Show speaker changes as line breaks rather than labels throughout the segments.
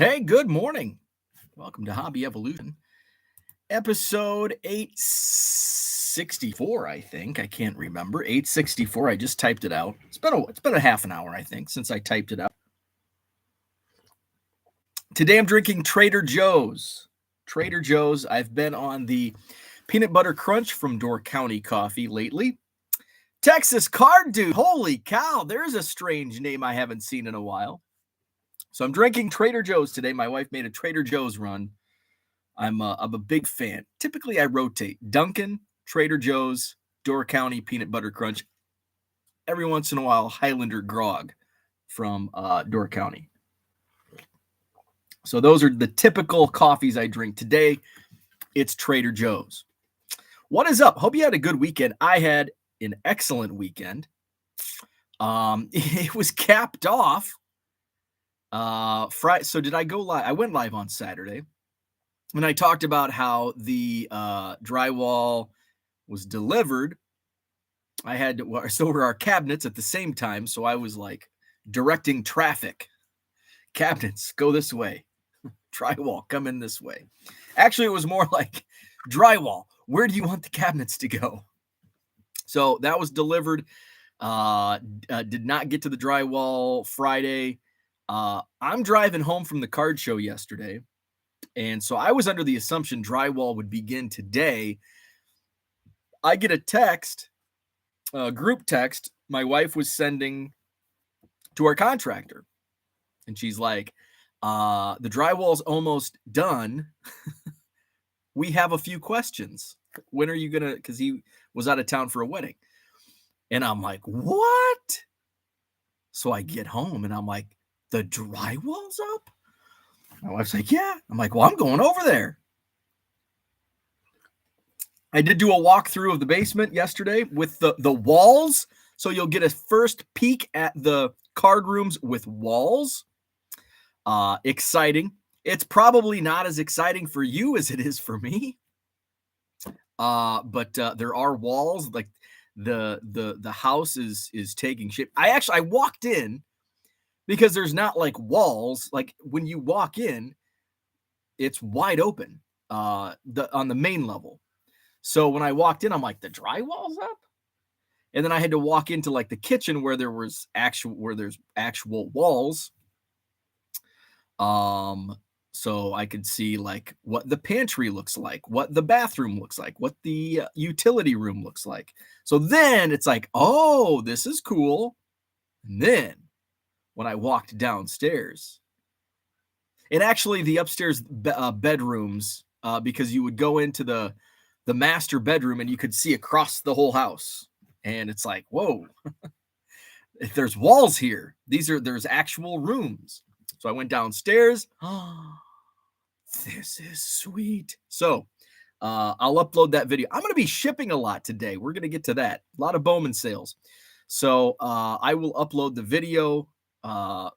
Hey, good morning. Welcome to Hobby Evolution, episode 864, I think. I can't remember. 864. I just typed it out. It's been a half an hour, I think, since I typed it out. Today I'm drinking Trader Joe's. Trader Joe's. I've been on the peanut butter crunch from Door County Coffee lately. Texas Card Dude. Holy cow, there's a strange name I haven't seen in a while. So I'm drinking Trader Joe's today. My wife made a Trader Joe's run. I'm a big fan. Typically, I rotate Dunkin', Trader Joe's, Door County Peanut Butter Crunch. Every once in a while, Highlander Grog from Door County. So those are the typical coffees I drink. Today, it's Trader Joe's. What is up? Hope you had a good weekend. I had an excellent weekend. It was capped off Friday. So did I go live? I went live on Saturday. And I talked about how the drywall was delivered. So were our cabinets at the same time. So I was like directing traffic. Cabinets, go this way. Drywall, come in this way. Actually, it was more like drywall. Where do you want the cabinets to go? So that was delivered. Did not get to the drywall Friday. I'm driving home from the card show yesterday. And so I was under the assumption drywall would begin today. I get a text, a group text my wife was sending to our contractor. And she's like, the drywall's almost done. We have a few questions. When are you going to, because he was out of town for a wedding. And I'm like, what? So I get home and I'm like, the drywall's up? My wife's like, yeah. I'm like, well, I'm going over there. I did do a walkthrough of the basement yesterday with the walls. So you'll get a first peek at the card rooms with walls. Exciting. It's probably not as exciting for you as it is for me. But there are walls. Like the house is taking shape. I walked in. Because there's not like walls, like when you walk in, it's wide open on the main level. So when I walked in, I'm like, the drywall's up? And then I had to walk into like the kitchen where there's actual walls. So I could see like what the pantry looks like, what the bathroom looks like, what the utility room looks like. So then it's like, oh, this is cool. And then when I walked downstairs, and actually the upstairs bedrooms, because you would go into the master bedroom and you could see across the whole house, and it's like, whoa, if there's walls here, there's actual rooms. So I went downstairs. Oh, this is sweet. So I'll upload that video. I'm going to be shipping a lot today. We're going to get to that. A lot of Bowman sales. So I will upload the video.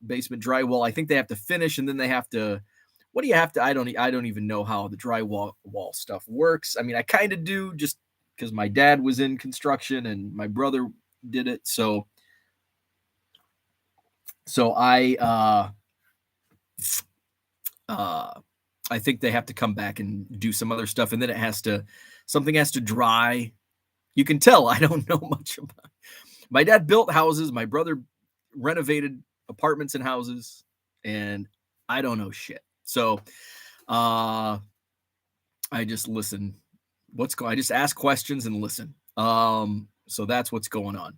Basement drywall. I think they have to finish, and then they have to. What do you have to? I don't even know how the drywall stuff works. I mean, I kind of do, just because my dad was in construction and my brother did it. So I think they have to come back and do some other stuff, and then something has to dry. You can tell I don't know much about. My dad built houses. My brother renovated apartments and houses, and I don't know shit. So I just listen. I just ask questions and listen. So that's what's going on.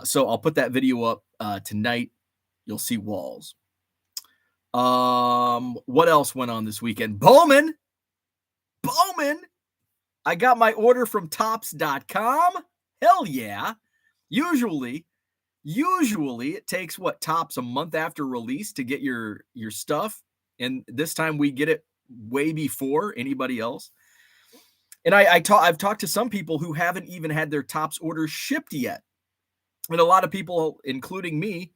So I'll put that video up tonight. You'll see walls. What else went on this weekend? Bowman. I got my order from tops.com. Hell yeah. Usually it takes Tops a month after release to get your stuff. And this time we get it way before anybody else. And I've talked to some people who haven't even had their Tops orders shipped yet. And a lot of people, including me,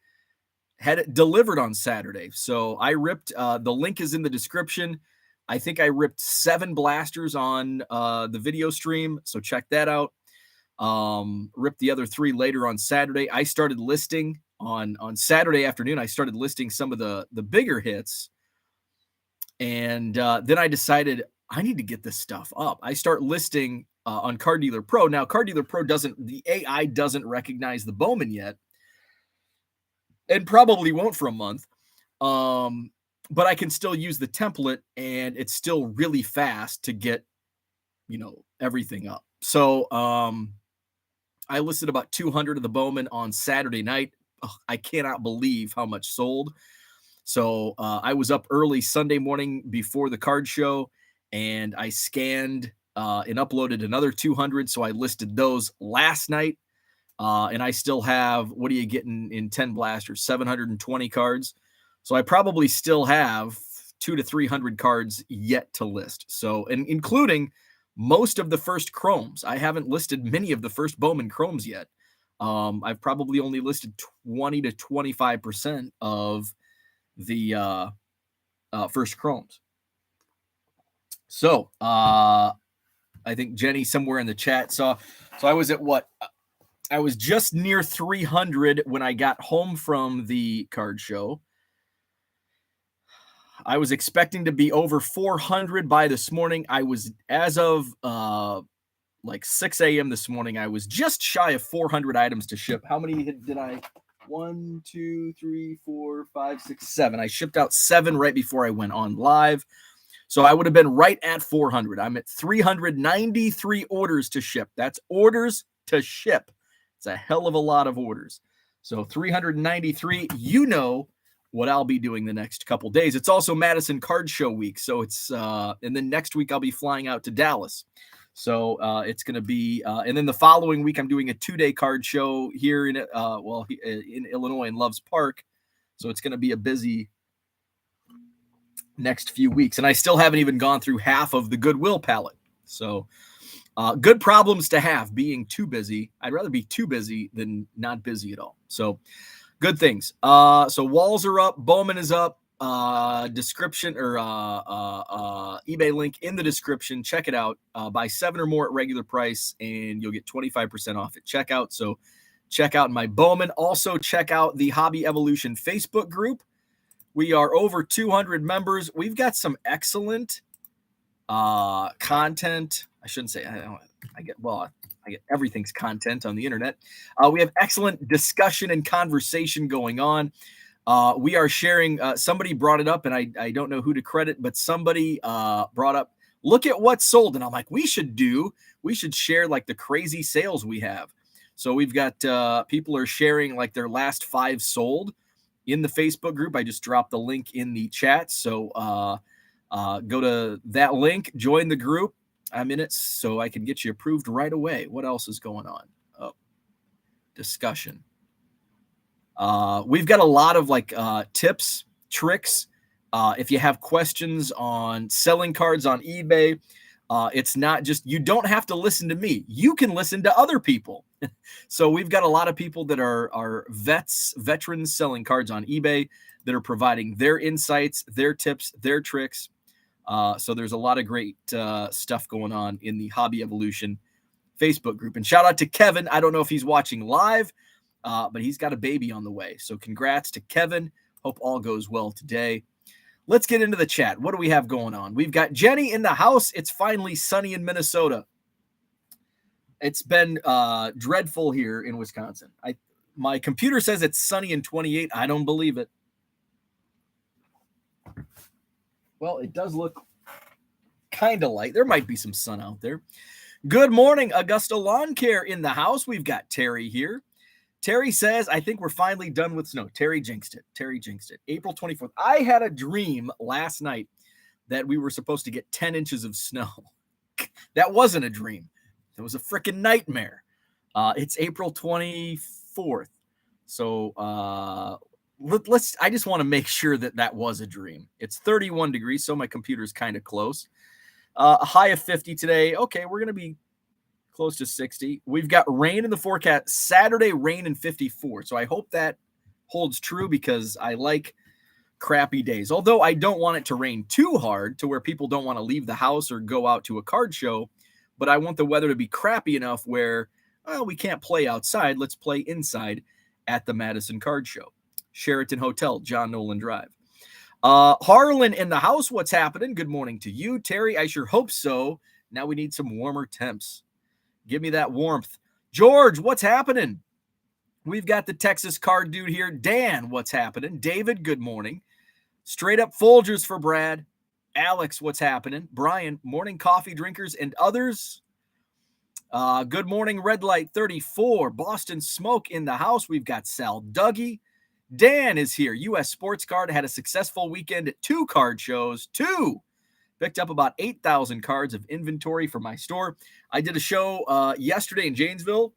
had it delivered on Saturday. So I ripped, the link is in the description. I think I ripped 7 blasters on the video stream. So check that out. Ripped the other 3 later on Saturday. I started listing on Saturday afternoon. I started listing some of the bigger hits And then I decided I need to get this stuff up. I start listing on Car Dealer Pro. Now, Car Dealer Pro the AI doesn't recognize the Bowman yet, and probably won't for a month. But I can still use the template, and it's still really fast to get, everything up. So I listed about 200 of the Bowman on Saturday night. Ugh, I cannot believe how much sold. So I was up early Sunday morning before the card show, and I scanned and uploaded another 200. So I listed those last night. And I still have, what are you getting in 10 blasters? 720 cards. So I probably still have 200 to 300 cards yet to list. So, and including most of the first chromes. I haven't listed many of the first Bowman chromes yet. I've probably only listed 20 to 25% of the first chromes. So I think Jenny somewhere in the chat saw. So I was at what? I was just near 300 when I got home from the card show. I was expecting to be over 400 by this morning. I was, as of like 6 a.m. this morning, I was just shy of 400 items to ship. How many did I? 1, 2, 3, 4, 5, 6, 7. I shipped out 7 right before I went on live. So I would have been right at 400. I'm at 393 orders to ship. That's orders to ship. It's a hell of a lot of orders. So 393, what I'll be doing the next couple days. It's also Madison Card Show week. So it's, and then next week I'll be flying out to Dallas. So it's going to be, and then the following week I'm doing a 2-day card show here in Illinois in Loves Park. So it's going to be a busy next few weeks. And I still haven't even gone through half of the Goodwill palette. So good problems to have, being too busy. I'd rather be too busy than not busy at all. So good things. So walls are up. Bowman is up. Description or eBay link in the description. Check it out. Buy 7 or more at regular price, and you'll get 25% off at checkout. So check out my Bowman. Also check out the Hobby Evolution Facebook group. We are over 200 members. We've got some excellent content. I shouldn't say I get everything's content on the internet. We have excellent discussion and conversation going on. We are sharing, somebody brought it up, and I don't know who to credit, but somebody brought up, look at what's sold. And I'm like, we should share like the crazy sales we have. So we've got people are sharing like their last 5 sold in the Facebook group. I just dropped the link in the chat. So go to that link, join the group. I'm in it so I can get you approved right away. What else is going on? Oh, discussion. We've got a lot of like tips, tricks. If you have questions on selling cards on eBay, it's not just, you don't have to listen to me. You can listen to other people. So we've got a lot of people that are veterans selling cards on eBay that are providing their insights, their tips, their tricks. So there's a lot of great stuff going on in the Hobby Evolution Facebook group. And shout out to Kevin. I don't know if he's watching live, but he's got a baby on the way. So congrats to Kevin. Hope all goes well today. Let's get into the chat. What do we have going on? We've got Jenny in the house. It's finally sunny in Minnesota. It's been dreadful here in Wisconsin. My computer says it's sunny in 28. I don't believe it. Well, it does look kind of light. There might be some sun out there. Good morning, Augusta Lawn Care in the house. We've got Terry here. Terry says, I think we're finally done with snow. Terry jinxed it. April 24th. I had a dream last night that we were supposed to get 10 inches of snow. That wasn't a dream. It was a freaking nightmare. It's April 24th. So I just want to make sure that was a dream. It's 31 degrees, so my computer's kind of close. A high of 50 today. Okay, we're going to be close to 60. We've got rain in the forecast. Saturday, rain in 54. So I hope that holds true because I like crappy days. Although I don't want it to rain too hard to where people don't want to leave the house or go out to a card show. But I want the weather to be crappy enough where, we can't play outside. Let's play inside at the Madison Card Show. Sheraton Hotel, John Nolan Drive. Harlan in the house, what's happening? Good morning to you. Terry, I sure hope so. Now we need some warmer temps. Give me that warmth. George, what's happening? We've got the Texas Card Dude here. Dan, what's happening? David, good morning. Straight up Folgers for Brad. Alex, what's happening? Brian, morning coffee drinkers and others. Good morning, Red Light 34. Boston Smoke in the house. We've got Sal Dougie. Dan is here. U.S. Sports Card had a successful weekend at 2 card shows. 2. Picked up about 8,000 cards of inventory for my store. I did a show yesterday in Janesville.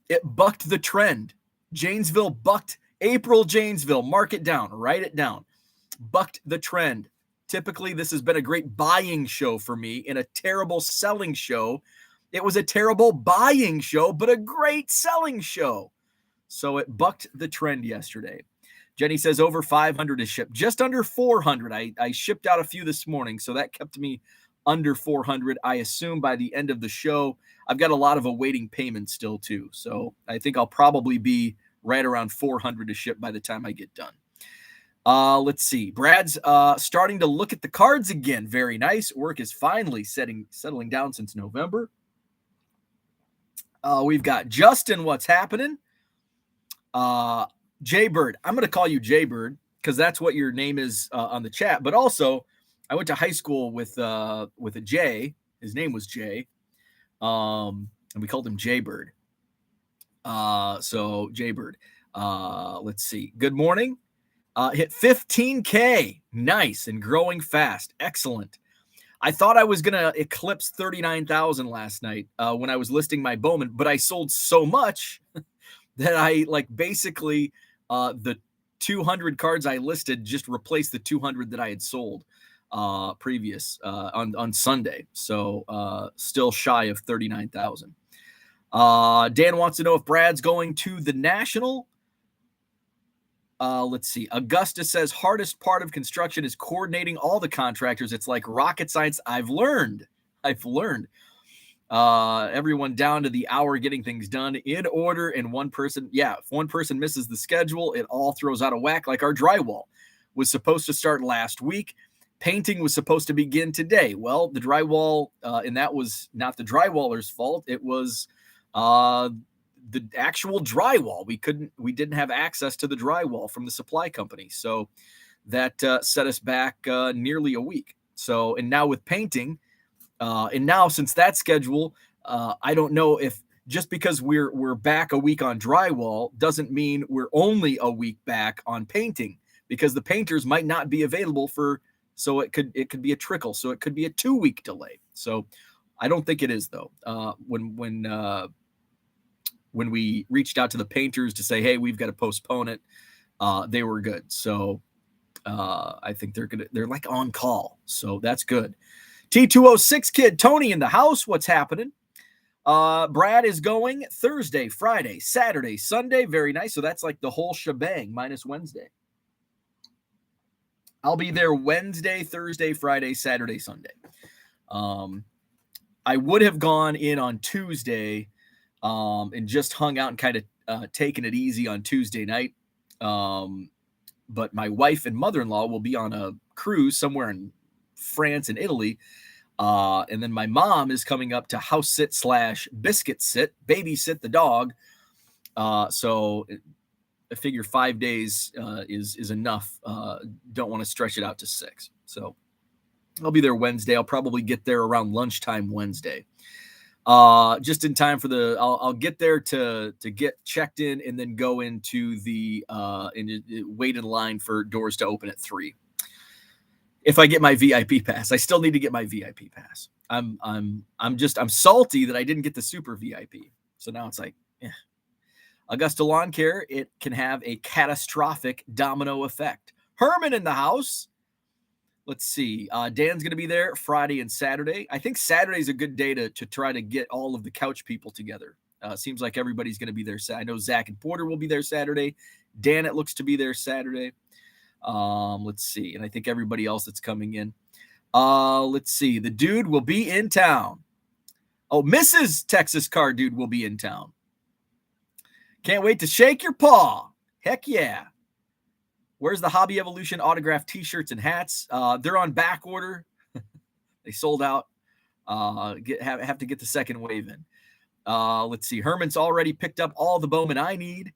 It bucked the trend. Janesville bucked April Janesville. Mark it down. Write it down. Bucked the trend. Typically, this has been a great buying show for me and a terrible selling show. It was a terrible buying show, but a great selling show. So it bucked the trend yesterday. Jenny says over 500 is shipped. Just under 400. I shipped out a few this morning, so that kept me under 400. I assume by the end of the show, I've got a lot of awaiting payments still too. So I think I'll probably be right around 400 to ship by the time I get done. Let's see. Brad's starting to look at the cards again. Very nice. Work is finally settling down since November. We've got Justin. What's happening? Jaybird. I'm going to call you Jaybird because that's what your name is on the chat. But also, I went to high school with a J. His name was Jay, and we called him Jaybird. So Jaybird. Let's see. Good morning. Hit 15K. Nice and growing fast. Excellent. I thought I was going to eclipse 39,000 last night when I was listing my Bowman, but I sold so much that I basically the 200 cards I listed just replaced the 200 that I had sold previous on Sunday. So still shy of 39,000. Dan wants to know if Brad's going to the National. Let's see. Augusta says hardest part of construction is coordinating all the contractors. It's like rocket science. I've learned. Everyone down to the hour getting things done in order, and one person. Yeah, if one person misses the schedule, it all throws out of whack. Like our drywall was supposed to start last week. Painting was supposed to begin today. Well, the drywall, and that was not the drywaller's fault. It was the actual drywall. We didn't have access to the drywall from the supply company. So that set us back nearly a week. So, and now with painting, and now since that schedule, I don't know if just because we're back a week on drywall doesn't mean we're only a week back on painting, because the painters might not be available so it could be a trickle. So it could be a 2-week delay. So I don't think it is though. When we reached out to the painters to say, hey, we've got to postpone it, they were good. So I think they're like on call. So that's good. T206 kid, Tony in the house. What's happening? Brad is going Thursday, Friday, Saturday, Sunday. Very nice. So that's like the whole shebang minus Wednesday. I'll be there Wednesday, Thursday, Friday, Saturday, Sunday. I would have gone in on Tuesday and just hung out and kind of taken it easy on Tuesday night. But my wife and mother-in-law will be on a cruise somewhere in France and Italy. And then my mom is coming up to house sit / biscuit sit, babysit the dog. So I figure 5 days is enough. Don't want to stretch it out to 6. So I'll be there Wednesday. I'll probably get there around lunchtime Wednesday. Just in time for I'll get there to get checked in and then go into the and wait in line for doors to open at 3. If I get my VIP pass, I still need to get my VIP pass. I'm salty that I didn't get the super VIP. So now it's like, Augusta Lawn Care, it can have a catastrophic domino effect. Herman in the house. Let's see. Dan's going to be there Friday and Saturday. I think Saturday's a good day to try to get all of the couch people together. Seems like everybody's going to be there. I know Zach and Porter will be there Saturday. Dan, it looks to be there Saturday. Let's see. And I think everybody else that's coming in. Let's see. The dude will be in town. Oh, Mrs. Texas Card Dude will be in town. Can't wait to shake your paw. Heck yeah. Where's the Hobby Evolution autographed t-shirts and hats? They're on back order. They sold out. Have to get the second wave in. Let's see. Herman's already picked up all the Bowman I need.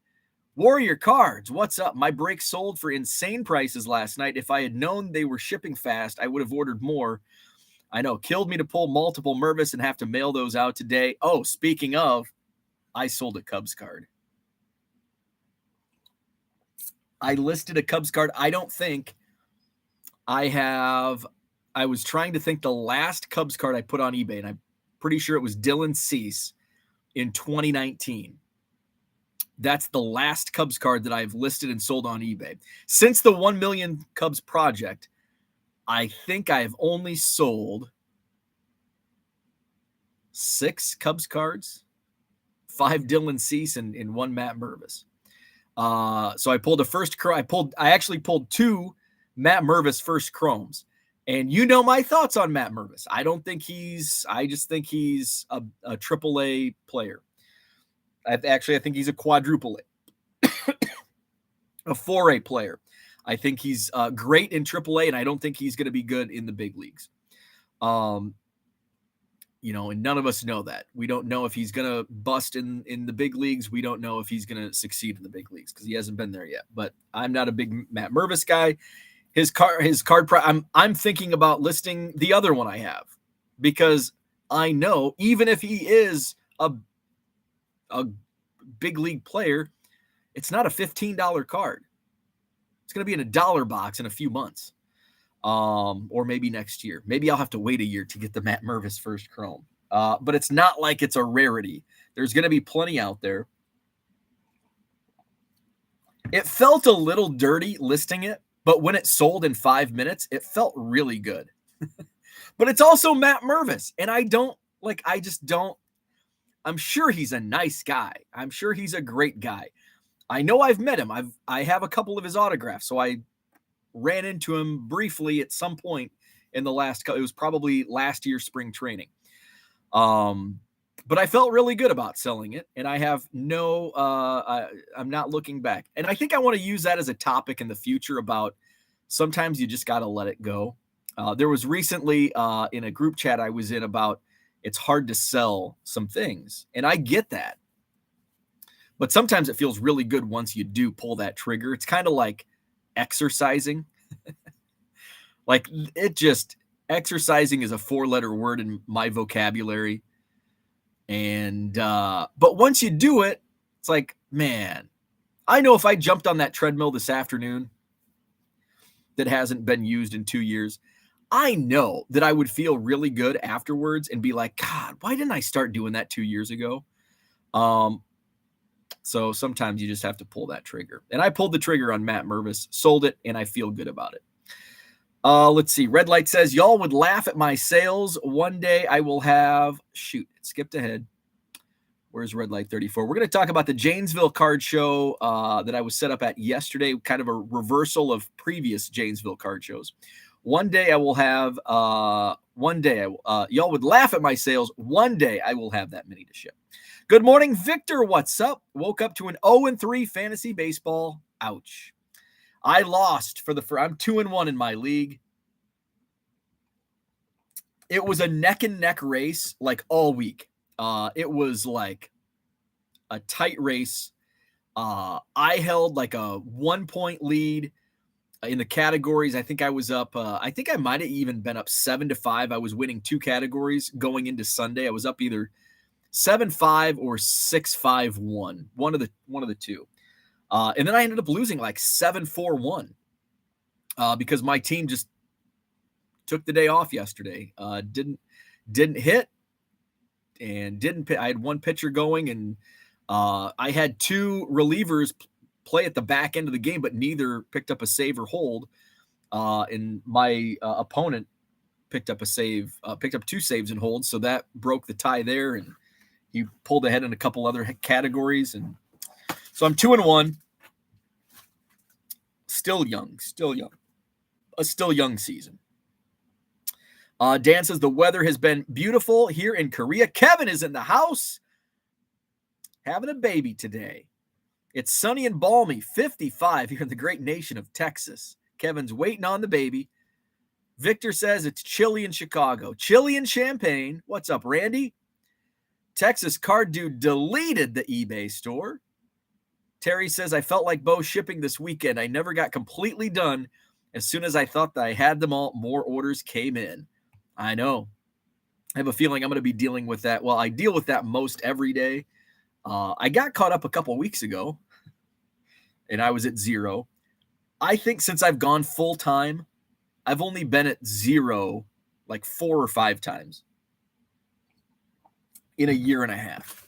Warrior Cards, what's up? My break sold for insane prices last night. If I had known they were shipping fast, I would have ordered more. I know. Killed me to pull multiple Mervis and have to mail those out today. Oh, speaking of, I sold a Cubs card. I listed a Cubs card. I don't think I have. I was trying to think the last Cubs card I put on eBay, and I'm pretty sure it was Dylan Cease in 2019. That's the last Cubs card that I've listed and sold on eBay. Since the 1 million Cubs project, I think I've only sold 6 Cubs cards, 5 Dylan Cease, and 1 Matt Mervis. So I pulled I actually pulled 2 Matt Mervis first chromes. And you know my thoughts on Matt Mervis. I just think he's a AAA player. I think he's a quadruple A, a 4A player. I think he's great in AAA, and I don't think he's going to be good in the big leagues. And none of us know that. We don't know if he's going to bust in the big leagues. We don't know if he's going to succeed in the big leagues because he hasn't been there yet. But I'm not a big Matt Mervis guy. His card price. I'm thinking about listing the other one I have because I know even if he is a big league player, it's not a $15 card. It's going to be in a dollar box in a few months, or maybe next year. Maybe I'll have to wait a year to get the Matt Mervis first chrome. But it's not like it's a rarity. There's going to be plenty out there. It felt a little dirty listing it, but when it sold in 5 minutes, it felt really good. But it's also Matt Mervis, and I'm sure he's a nice guy. I'm sure he's a great guy. I know I've met him. I have a couple of his autographs, so I ran into him briefly at some point in it was probably last year's spring training. But I felt really good about selling it, and I have I'm not looking back. And I think I want to use that as a topic in the future about sometimes you just got to let it go. There was recently in a group chat I was in about it's hard to sell some things, and I get that. But sometimes it feels really good once you do pull that trigger. It's kind of like exercising. Exercising is a 4-letter word in my vocabulary. And, but once you do it, it's like, man, I know if I jumped on that treadmill this afternoon that hasn't been used in 2 years, I know that I would feel really good afterwards and be like, God, why didn't I start doing that 2 years ago? So sometimes you just have to pull that trigger. And I pulled the trigger on Matt Mervis, sold it, and I feel good about it. Let's see. Red Light says, y'all would laugh at my sales. One day I will have, it skipped ahead. Where's Red Light 34? We're going to talk about the Janesville Card Show that I was set up at yesterday, kind of a reversal of previous Janesville Card Shows. One day I will have, y'all would laugh at my sales. One day I will have that many to ship. Good morning, Victor. What's up? Woke up to an 0-3 fantasy baseball. Ouch. I lost I'm 2-1 in my league. It was a neck and neck race like all week. It was like a tight race. I held like a 1-point lead in the categories. I think I was up. I think I might have even been up 7-5. I was winning 2 categories going into Sunday. I was up either 7-5 or 6-5-1. One of the two. And then I ended up losing like 7-4-1 because my team just took the day off yesterday. Didn't hit and didn't. I had one pitcher going, and I had 2 relievers play at the back end of the game, but neither picked up a save or hold. And my opponent picked up 2 saves and holds, so that broke the tie there, and he pulled ahead in a couple other categories, and so I'm 2-1. Still young. A still young season. Dan says the weather has been beautiful here in Korea. Kevin is in the house having a baby today. It's sunny and balmy, 55 here in the great nation of Texas. Kevin's waiting on the baby. Victor says it's chilly in Chicago. Chilly in Champaign. What's up, Randy? Texas Card Dude deleted the eBay store. Terry says, I felt like Bo shipping this weekend. I never got completely done. As soon as I thought that I had them all, more orders came in. I know. I have a feeling I'm going to be dealing with that. Well, I deal with that most every day. I got caught up a couple weeks ago, and I was at 0. I think since I've gone full time, I've only been at 0 like 4 or 5 times in a year and a half.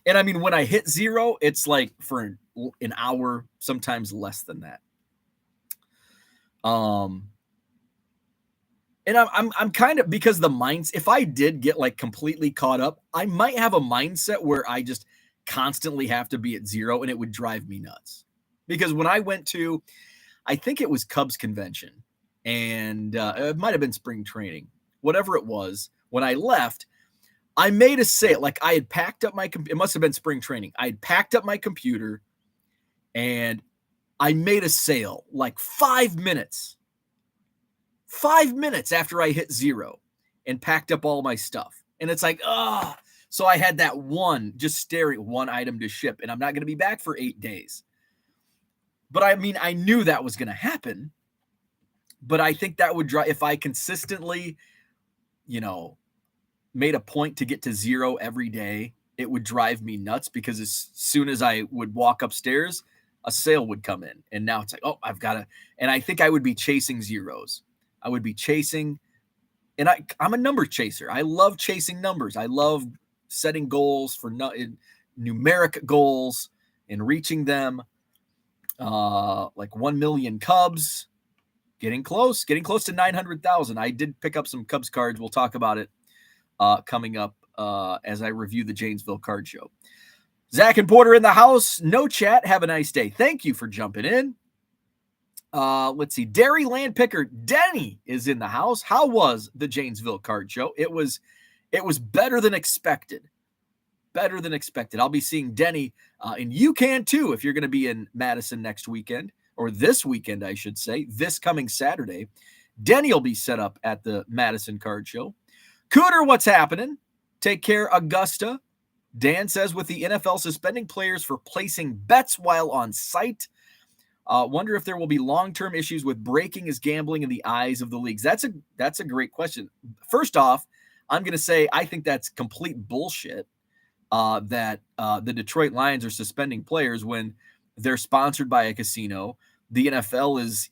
And I mean, when I hit 0, it's like for an hour, sometimes less than that. And I'm kind of, because the minds, if I did get like completely caught up, I might have a mindset where I just constantly have to be at 0, and it would drive me nuts. Because when I went to, I think it was Cubs convention, and it might have been spring training, whatever it was. When I left, I made a sale. Like I had packed up it must have been spring training. I had packed up my computer, and I made a sale like 5 minutes. 5 minutes after I hit 0 and packed up all my stuff. And it's like, so I had that just staring, one item to ship, and I'm not going to be back for 8 days. But I mean, I knew that was going to happen, but I think that would drive, if I consistently, made a point to get to 0 every day, it would drive me nuts, because as soon as I would walk upstairs, a sale would come in. And now it's like, I've got to, and I think I would be chasing zeros. I would be chasing, and I'm a number chaser. I love chasing numbers. I love setting goals for numeric goals and reaching them. Like 1 million Cubs, getting close to 900,000. I did pick up some Cubs cards. We'll talk about it coming up as I review the Janesville Card Show. Zach and Porter in the house. No chat. Have a nice day. Thank you for jumping in. Let's see. Dairy Land Picker Denny is in the house. How was the Janesville Card Show? It was better than expected. Better than expected. I'll be seeing Denny, and you can too if you're going to be in Madison next weekend, or this weekend, I should say, this coming Saturday. Denny will be set up at the Madison Card Show. Cooter, what's happening? Take care, Augusta. Dan says, with the NFL suspending players for placing bets while on site, wonder if there will be long-term issues with breaking as gambling in the eyes of the leagues. That's a great question. First off, I'm going to say I think that's complete bullshit that the Detroit Lions are suspending players when they're sponsored by a casino. The NFL is,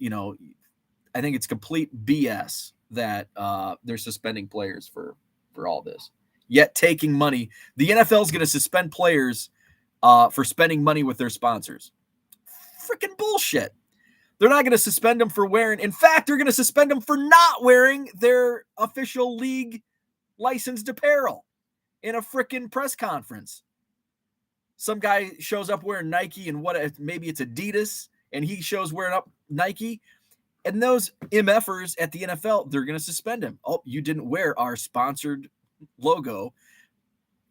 I think it's complete BS that they're suspending players for all this. Yet taking money. The NFL is going to suspend players for spending money with their sponsors. Freaking bullshit. They're not going to suspend them for wearing. In fact, they're going to suspend them for not wearing their official league licensed apparel in a freaking press conference. Some guy shows up wearing Nike and maybe it's Adidas, and he shows wearing up Nike. And those MFers at the NFL, they're going to suspend him. Oh, you didn't wear our sponsored logo.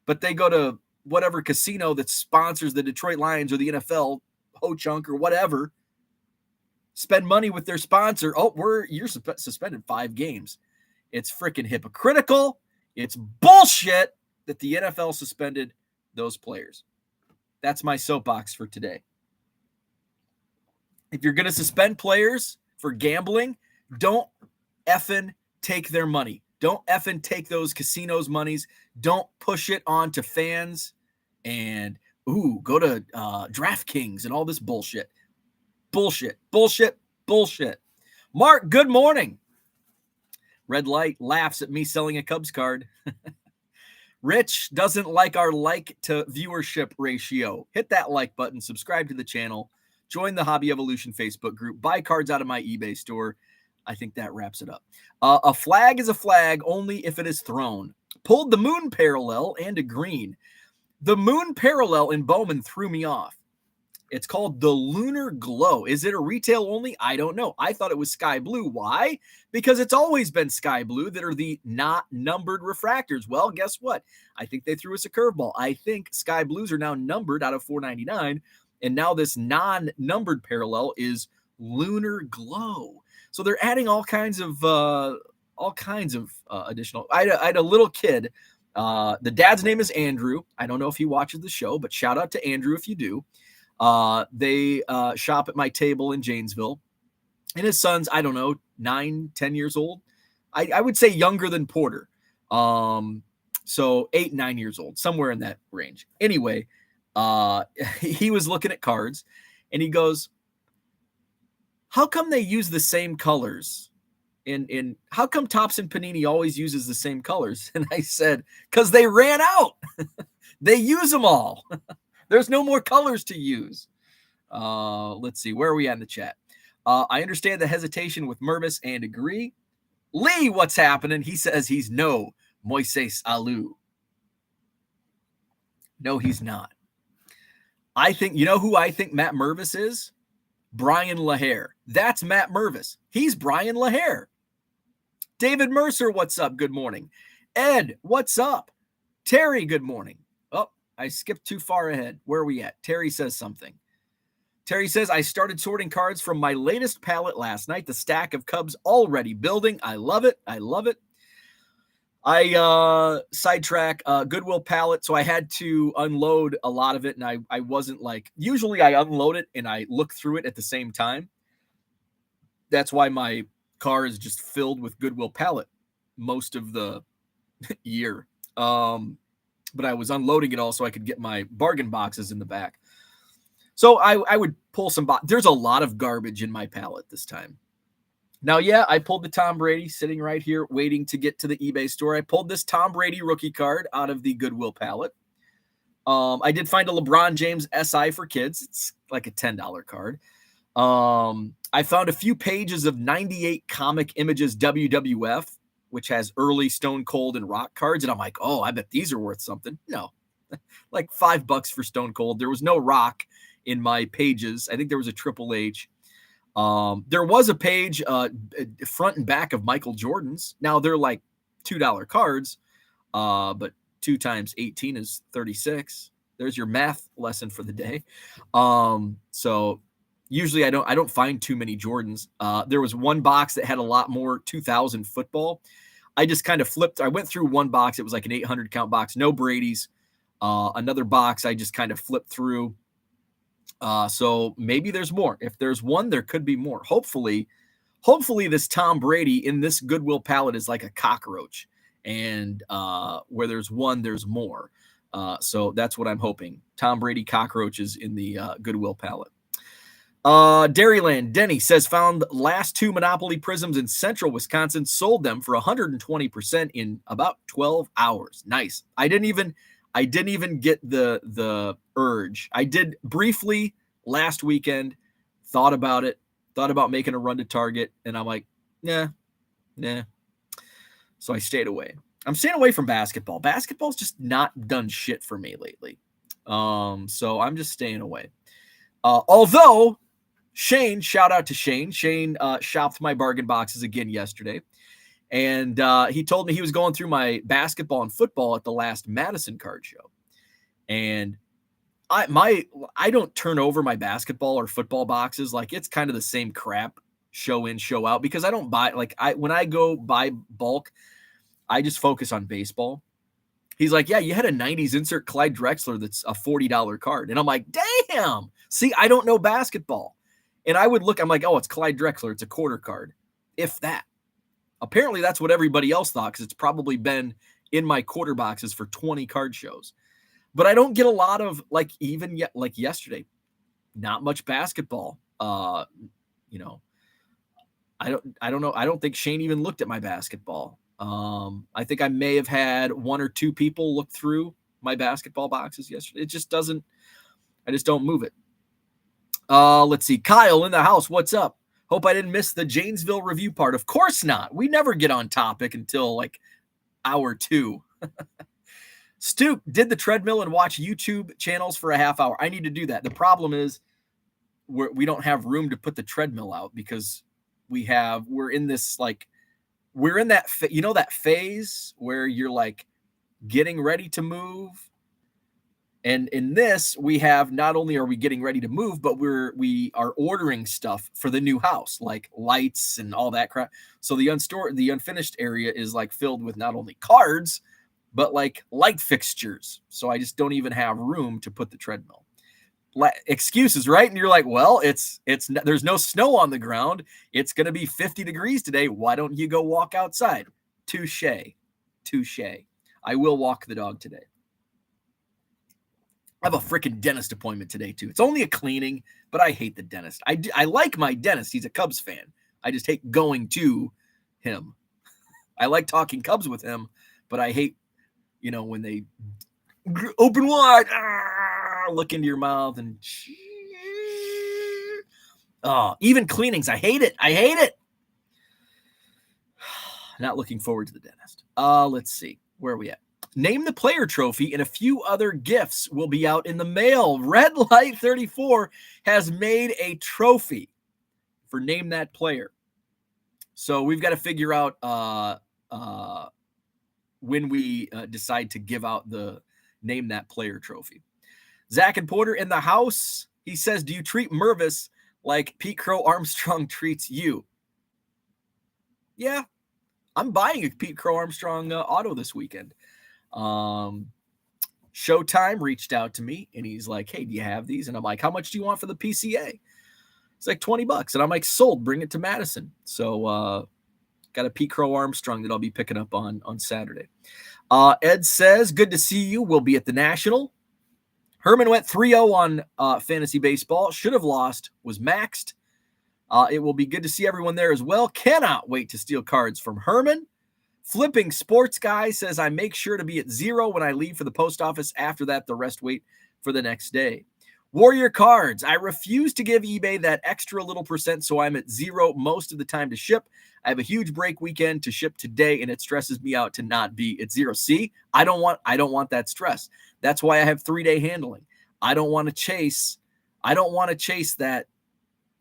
But they go to whatever casino that sponsors the Detroit Lions or the NFL, Ho-Chunk or whatever, spend money with their sponsor. You're suspended 5 games. It's freaking hypocritical. It's bullshit that the NFL suspended those players. That's my soapbox for today. If you're going to suspend players for gambling, don't effing take their money. Don't effing take those casinos' monies. Don't push it on to fans and go to DraftKings and all this bullshit. Bullshit. Mark, good morning. Red light laughs at me selling a Cubs card. Rich doesn't like our like to viewership ratio. Hit that like button, subscribe to the channel, join the Hobby Evolution Facebook group, buy cards out of my eBay store. I think that wraps it up. A flag is a flag only if it is thrown. Pulled the moon parallel and a green. The moon parallel in Bowman threw me off. It's called the Lunar Glow. Is it a retail only? I don't know. I thought it was sky blue. Why? Because it's always been sky blue that are the not numbered refractors. Well, guess what? I think they threw us a curveball. I think sky blues are now numbered out of 499, and now this non-numbered parallel is Lunar Glow. So they're adding all kinds of additional. I had a little kid. The dad's name is Andrew. I don't know if he watches the show, but shout out to Andrew if you do. They shop at my table in Janesville, and his son's, I don't know, 9, 10 years old. I would say younger than Porter. So 8, 9 years old, somewhere in that range. Anyway, he was looking at cards, and he goes, how come they use the same colors? In how come Topps and Panini always uses the same colors? And I said, because they ran out. They use them all. There's no more colors to use. Let's see. Where are we at in the chat? I understand the hesitation with Mervis and agree. Lee, what's happening? He says he's no Moises Alou. No, he's not. I think, you know who I think Matt Mervis is? Brian LaHare. That's Matt Mervis. He's Brian LaHare. David Mercer, what's up? Good morning. Ed, what's up? Terry, good morning. Oh, I skipped too far ahead. Where are we at? Terry says something. Terry says, I started sorting cards from my latest pallet last night. The stack of Cubs already building. I love it. I love it. I sidetrack Goodwill pallet, so I had to unload a lot of it, and I wasn't like, usually I unload it and I look through it at the same time. That's why my car is just filled with Goodwill pallet most of the year. But I was unloading it all so I could get my bargain boxes in the back. So I would pull some there's a lot of garbage in my pallet this time. Now, yeah, I pulled the Tom Brady sitting right here waiting to get to the eBay store. I pulled this Tom Brady rookie card out of the Goodwill pallet. I did find a LeBron James SI for kids. It's like a $10 card. I found a few pages of 98 Comic Images WWF, which has early Stone Cold and Rock cards. And I'm like, oh, I bet these are worth something. No, like $5 for Stone Cold. There was no Rock in my pages. I think there was a Triple H. There was a page front and back of Michael Jordan's. Now they're like $2 cards, but 2 times 18 is 36. There's your math lesson for the day. So usually I don't find too many Jordans. There was one box that had a lot more 2000 football. I just kind of flipped. I went through one box. It was like an 800 count box. No Brady's. Another box I just kind of flipped through. So maybe there's more. If there's one, there could be more. Hopefully this Tom Brady in this Goodwill pallet is like a cockroach, and where there's one, there's more. So that's what I'm hoping. Tom Brady cockroaches in the Goodwill pallet. Dairyland Denny says found last 2 Monopoly Prisms in central Wisconsin, sold them for 120% in about 12 hours. Nice. I didn't even get the urge. I did briefly last weekend, thought about making a run to Target, and I'm like, nah. So I stayed away. I'm staying away from basketball. Basketball's just not done shit for me lately. So I'm just staying away. Although Shane, shout out to Shane. Shane shopped my bargain boxes again yesterday. And he told me he was going through my basketball and football at the last Madison Card Show. And I don't turn over my basketball or football boxes. Like, it's kind of the same crap show in, show out, because I don't buy, when I go buy bulk, I just focus on baseball. He's like, yeah, you had a 90s insert Clyde Drexler that's a $40 card. And I'm like, damn. See, I don't know basketball. And I would look, I'm like, oh, it's Clyde Drexler. It's a quarter card, if that. Apparently, that's what everybody else thought, because it's probably been in my quarter boxes for 20 card shows. But I don't get a lot of, even yet, like yesterday, not much basketball. I don't know. I don't think Shane even looked at my basketball. I think I may have had 1 or 2 people look through my basketball boxes yesterday. It just doesn't, I just don't move it. Let's see. Kyle in the house. What's up? Hope I didn't miss the Janesville review part. Of course not. We never get on topic until like hour 2. Stu did the treadmill and watch YouTube channels for a half hour. I need to do that. The problem is we don't have room to put the treadmill out because we're in this like we're in that that phase where you're like getting ready to move. And in this, we have not only are we getting ready to move, but we are ordering stuff for the new house, like lights and all that crap. So the unfinished area is like filled with not only cards, but like light fixtures. So I just don't even have room to put the treadmill. Excuses, right? And you're like, well, it's there's no snow on the ground. It's going to be 50 degrees today. Why don't you go walk outside? Touche. I will walk the dog today. I have a freaking dentist appointment today too. It's only a cleaning, but I hate the dentist. I like my dentist. He's a Cubs fan. I just hate going to him. I like talking Cubs with him, but I hate, when they open wide, look into your mouth and even cleanings. I hate it. Not looking forward to the dentist. Let's see. Where are we at? Name the player trophy and a few other gifts will be out in the mail. Red Light 34 has made a trophy for Name That Player. So we've got to figure out when we decide to give out the Name That Player trophy. Zach and Porter in the house. He says, do you treat Mervis like Pete Crow Armstrong treats you? Yeah, I'm buying a Pete Crow Armstrong auto this weekend. Showtime reached out to me and he's like, hey, do you have these? And I'm like, how much do you want for the PCA? It's like $20. And I'm like, sold, bring it to Madison. So, got a Pete Crow Armstrong that I'll be picking up on Saturday. Ed says, good to see you. We'll be at the National. Herman went 3-0 on fantasy baseball. Should have lost, was maxed. It will be good to see everyone there as well. Cannot wait to steal cards from Herman. Flipping Sports Guy says, I make sure to be at 0 when I leave for the post office. After that, the rest wait for the next day. Warrior Cards, I refuse to give eBay that extra little percent, so I'm at 0 most of the time to ship. I have a huge break weekend to ship today, and it stresses me out to not be at 0. See, I don't want that stress. That's why I have 3-day handling. I don't want to chase that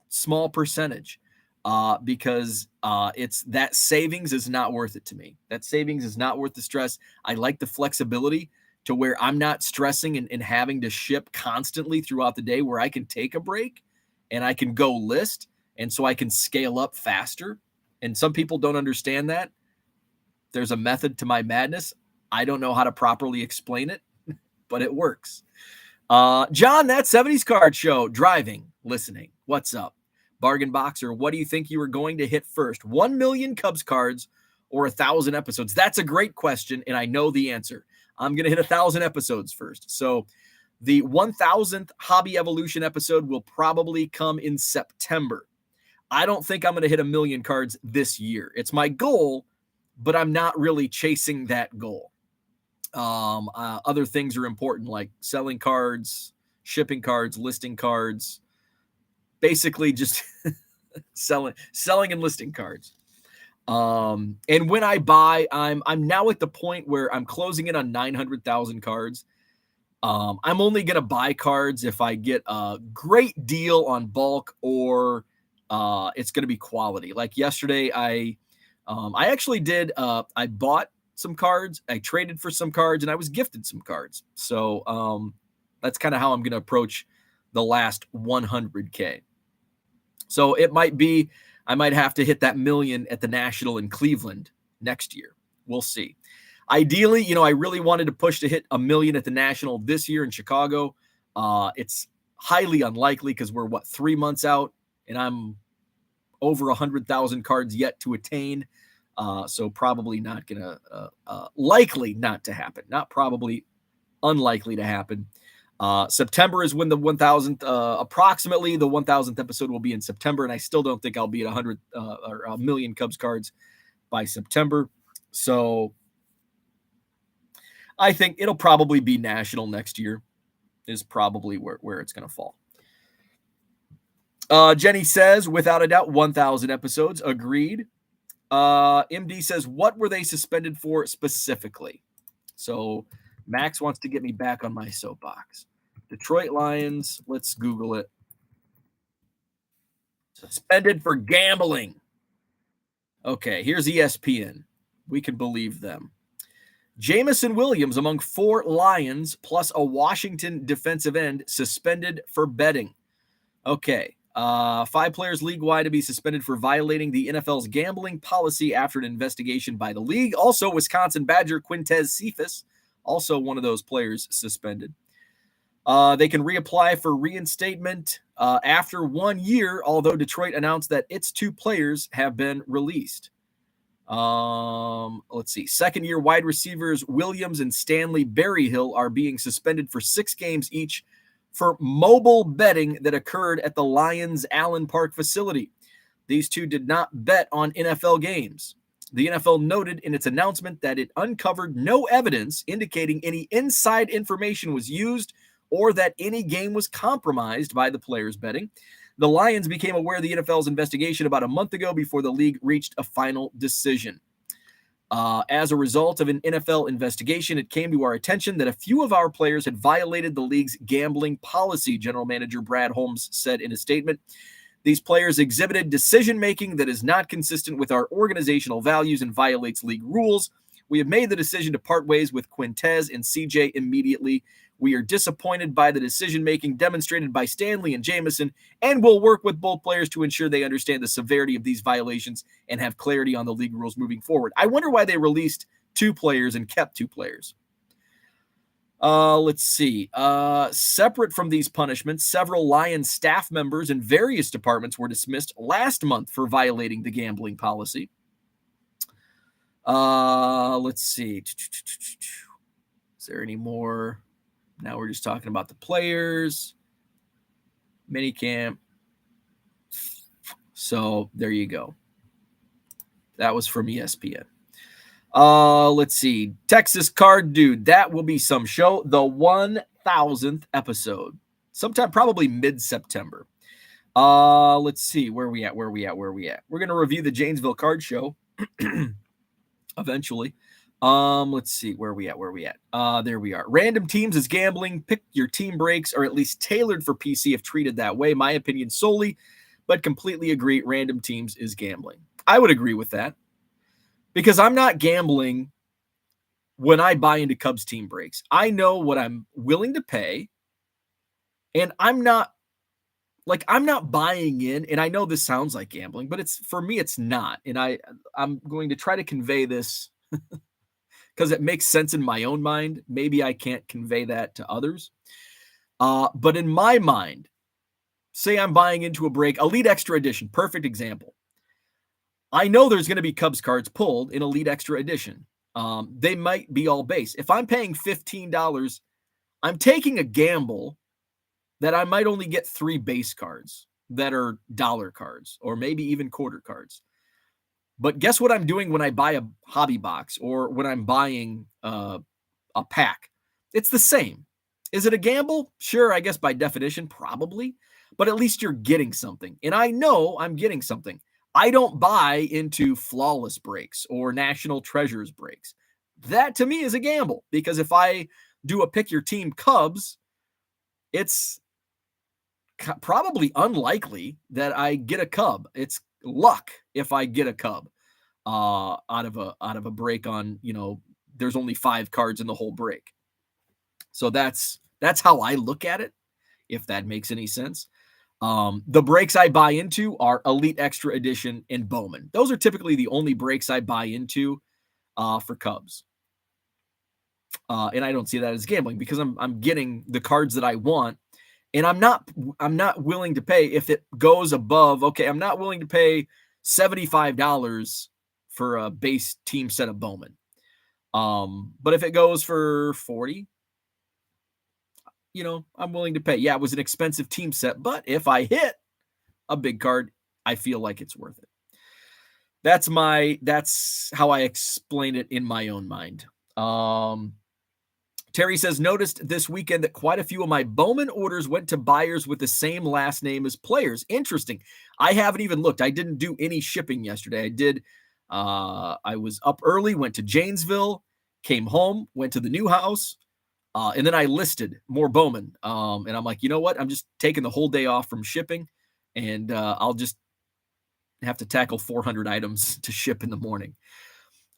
small percentage. Because it's that savings is not worth it to me. That savings is not worth the stress. I like the flexibility to where I'm not stressing and having to ship constantly throughout the day, where I can take a break and I can go list. And so I can scale up faster. And some people don't understand that. There's a method to my madness. I don't know how to properly explain it, but it works. John, that 70s Card Show, driving, listening. What's up? Bargain Boxer, what do you think you were going to hit first? 1 million Cubs cards or 1,000 episodes? That's a great question, and I know the answer. I'm going to hit 1,000 episodes first. So the 1,000th Hobby Evolution episode will probably come in September. I don't think I'm going to hit 1 million cards this year. It's my goal, but I'm not really chasing that goal. Other things are important, like selling cards, shipping cards, listing cards. Basically just selling and listing cards. And when I buy, I'm now at the point where I'm closing in on 900,000 cards. I'm only going to buy cards if I get a great deal on bulk or it's going to be quality. Like yesterday, I actually did, I bought some cards, I traded for some cards, and I was gifted some cards. So that's kind of how I'm going to approach the last 100K. So it might be, I might have to hit that million at the National in Cleveland next year. We'll see. Ideally, I really wanted to push to hit 1 million at the National this year in Chicago. It's highly unlikely because we're 3 months out and I'm over 100,000 cards yet to attain. So probably not gonna, likely not to happen. Not probably, unlikely to happen. September is when the 1,000th, approximately the 1,000th episode will be in September. And I still don't think I'll be at 100 or 1 million Cubs cards by September. So I think it'll probably be National next year is probably where it's going to fall. Jenny says, without a doubt, 1,000 episodes. Agreed. MD says, what were they suspended for specifically? So Max wants to get me back on my soapbox. Detroit Lions. Let's Google it. Suspended for gambling. Okay, here's ESPN. We can believe them. Jameson Williams among 4 Lions plus a Washington defensive end suspended for betting. Okay. 5 players league-wide to be suspended for violating the NFL's gambling policy after an investigation by the league. Also, Wisconsin Badger Quintez Cephas, also one of those players, suspended. They can reapply for reinstatement after 1 year, although Detroit announced that its 2 players have been released. Let's see. Second-year wide receivers Williams and Stanley Berryhill are being suspended for 6 games each for mobile betting that occurred at the Lions Allen Park facility. These 2 did not bet on NFL games. The NFL noted in its announcement that it uncovered no evidence indicating any inside information was used or that any game was compromised by the players betting. The Lions became aware of the NFL's investigation about a month ago before the league reached a final decision. As a result of an NFL investigation, it came to our attention that a few of our players had violated the league's gambling policy, General Manager Brad Holmes said in a statement. These players exhibited decision-making that is not consistent with our organizational values and violates league rules. We have made the decision to part ways with Quintez and CJ immediately. We are disappointed by the decision-making demonstrated by Stanley and Jameson, and will work with both players to ensure they understand the severity of these violations and have clarity on the league rules moving forward. I wonder why they released 2 players and kept 2 players. Let's see. Separate from these punishments, several Lions staff members in various departments were dismissed last month for violating the gambling policy. Let's see. Is there any more? Now we're just talking about the players. Minicamp. So there you go. That was from ESPN. Let's see. Texas Card Dude. That will be some show. The 1,000th episode. Sometime probably mid-September. Let's see. Where we at? We're going to review the Janesville Card Show eventually. Let's see. Where we at? There we are. Random teams is gambling. Pick your team breaks, or at least tailored for PC if treated that way. My opinion solely, but completely agree. Random teams is gambling. I would agree with that. Because I'm not gambling when I buy into Cubs team breaks. I know what I'm willing to pay, and I'm not buying in, and I know this sounds like gambling, but for me, it's not. And I'm going to try to convey this because it makes sense in my own mind. Maybe I can't convey that to others. But in my mind, say I'm buying into a break, Elite Extra Edition, perfect example. I know there's going to be Cubs cards pulled in Elite Extra Edition. They might be all base. If I'm paying $15, I'm taking a gamble that I might only get 3 base cards that are dollar cards or maybe even quarter cards. But guess what I'm doing when I buy a hobby box or when I'm buying a pack? It's the same. Is it a gamble? Sure, I guess by definition, probably. But at least you're getting something. And I know I'm getting something. I don't buy into flawless breaks or national treasures breaks. That to me is a gamble, because if I do a pick your team Cubs, it's probably unlikely that I get a Cub. It's luck if I get a Cub out of a break on, there's only 5 cards in the whole break. So that's how I look at it, if that makes any sense. The breaks I buy into are Elite Extra Edition and Bowman. Those are typically the only breaks I buy into for Cubs. And I don't see that as gambling, because I'm getting the cards that I want, and I'm not willing to pay if it goes above. Okay, I'm not willing to pay $75 for a base team set of Bowman. But if it goes for $40, I'm willing to pay. Yeah, it was an expensive team set, but if I hit a big card, I feel like it's worth it. That's how I explain it in my own mind. Terry says, noticed this weekend that quite a few of my Bowman orders went to buyers with the same last name as players. Interesting. I haven't even looked. I didn't do any shipping yesterday. I did. I was up early, went to Janesville, came home, went to the new house. And then I listed more Bowman. And I'm like, you know what? I'm just taking the whole day off from shipping, and I'll just have to tackle 400 items to ship in the morning.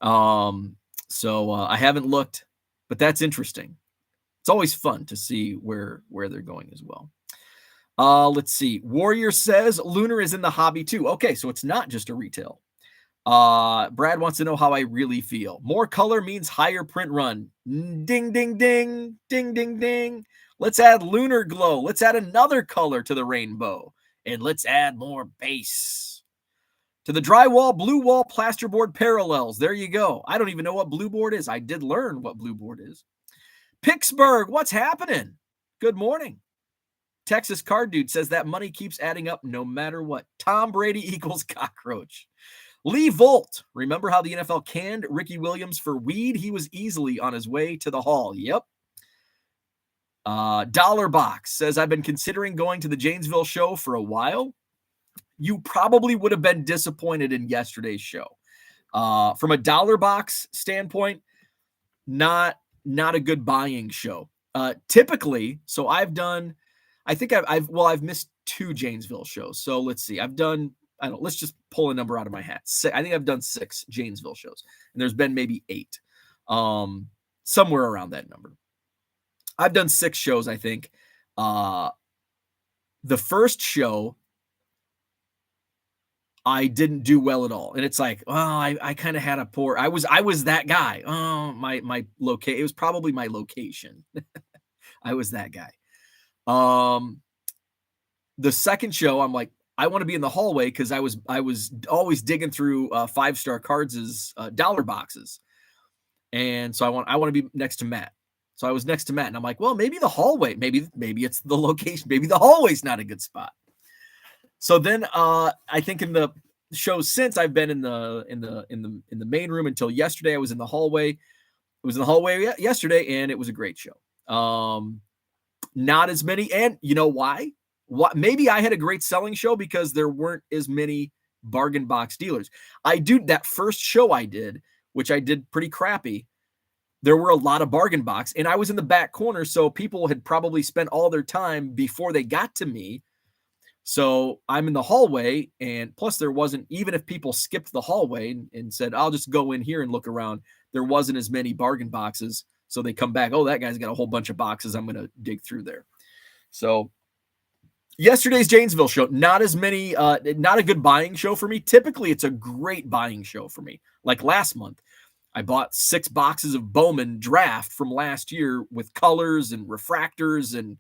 So I haven't looked, but that's interesting. It's always fun to see where they're going as well. Let's see. Warrior says Lunar is in the hobby too. Okay, so it's not just a retail. Brad wants to know how I really feel. More color means higher print run. Ding, ding, ding, ding, ding, ding. Let's add lunar glow. Let's add another color to the rainbow. And let's add more base. To the drywall, blue wall, plasterboard parallels. There you go. I don't even know what blue board is. I did learn what blue board is. Pittsburgh, what's happening? Good morning. Texas Card Dude says that money keeps adding up no matter what. Tom Brady equals cockroach. Lee Volt, remember how the NFL canned Ricky Williams for weed? He was easily on his way to the hall. Yep. Dollar Box says, I've been considering going to the Janesville show for a while. You probably would have been disappointed in yesterday's show. From a Dollar Box standpoint, not a good buying show. Typically, so I've missed 2 Janesville shows. So let's see. Let's just pull a number out of my hat. I think I've done 6 Janesville shows, and there's been maybe 8, somewhere around that number. I've done 6 shows, I think. The first show, I didn't do well at all. And it's like, I kind of had a poor, I was that guy. My location, it was probably my location. I was that guy. The second show, I'm like, I want to be in the hallway because I was always digging through 5-Star Cards' dollar boxes. And so I want to be next to Matt. So I was next to Matt, and I'm like, well, maybe the hallway, maybe it's the location, maybe the hallway's not a good spot. So then I think in the shows since, I've been in the main room until yesterday. I was in the hallway. It was in the hallway yesterday, and it was a great show. Not as many, and you know why? Maybe I had a great selling show because there weren't as many bargain box dealers. That first show I did, which I did pretty crappy, there were a lot of bargain box, and I was in the back corner, so people had probably spent all their time before they got to me. So I'm in the hallway, and plus there wasn't, even if people skipped the hallway and said, I'll just go in here and look around, there wasn't as many bargain boxes. So they come back, oh, that guy's got a whole bunch of boxes. I'm going to dig through there. So yesterday's Janesville show, not as many, not a good buying show for me. Typically, it's a great buying show for me. Like last month, I bought 6 boxes of Bowman draft from last year with colors and refractors, and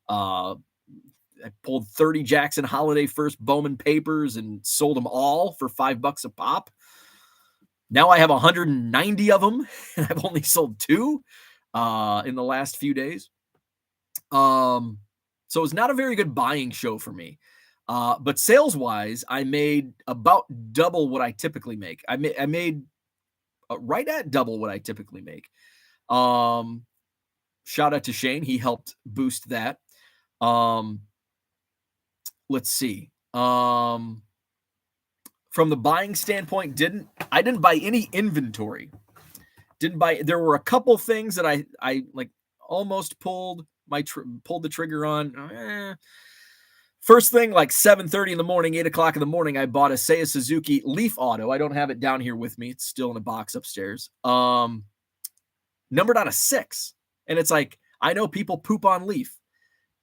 I pulled 30 Jackson Holiday First Bowman papers and sold them all for $5 a pop. Now I have 190 of them, and I've only sold 2 in the last few days. So it's not a very good buying show for me. But sales-wise, I made about double what I typically make. I made right at double what I typically make. Shout out to Shane. He helped boost that. Let's see. From the buying standpoint, I didn't buy any inventory. There were a couple things that I like almost pulled the trigger on. First thing, like 7:30 in the morning, 8 o'clock in the morning, I bought a Seiya Suzuki Leaf Auto. I don't have it down here with me. It's still in a box upstairs. Numbered out of 6. And it's like, I know people poop on Leaf.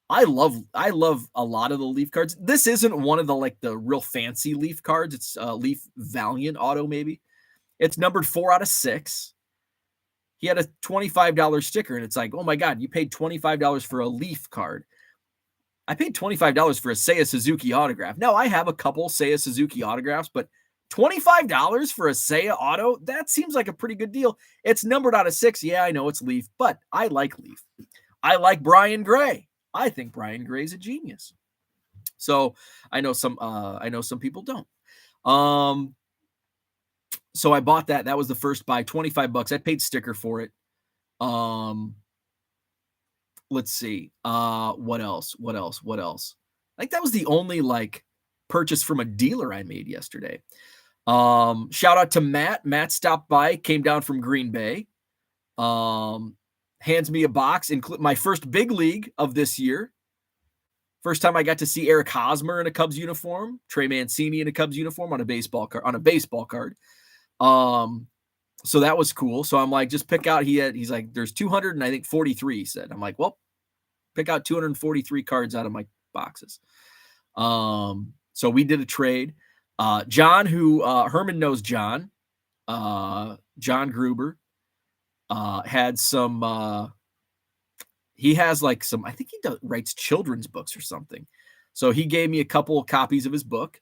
I love a lot of the Leaf cards. This isn't one of the real fancy Leaf cards. It's Leaf Valiant Auto, maybe. It's numbered 4 out of 6. He had a $25 sticker, and it's like, oh my God, you paid $25 for a Leaf card. I paid $25 for a Seiya Suzuki autograph. Now, I have a couple Seiya Suzuki autographs, but $25 for a Seiya auto, that seems like a pretty good deal. It's numbered out of 6. Yeah, I know it's Leaf, but I like Leaf. I like Brian Gray. I think Brian Gray's a genius. So I know some people don't. So I bought that. That was the first buy, $25. I paid sticker for it. Let's see. What else? I think that was the only purchase from a dealer I made yesterday. Shout out to Matt. Matt stopped by, came down from Green Bay. Hands me a box, my first big league of this year. First time I got to see Eric Hosmer in a Cubs uniform, Trey Mancini in a Cubs uniform on a baseball card. So that was cool. So I'm like, just pick out. He's like, there's 200 and I think 43. He said, I'm like, well, pick out 243 cards out of my boxes. So we did a trade. John, who Herman knows John Gruber, had some. He has like some. I think he writes children's books or something. So he gave me a couple of copies of his books,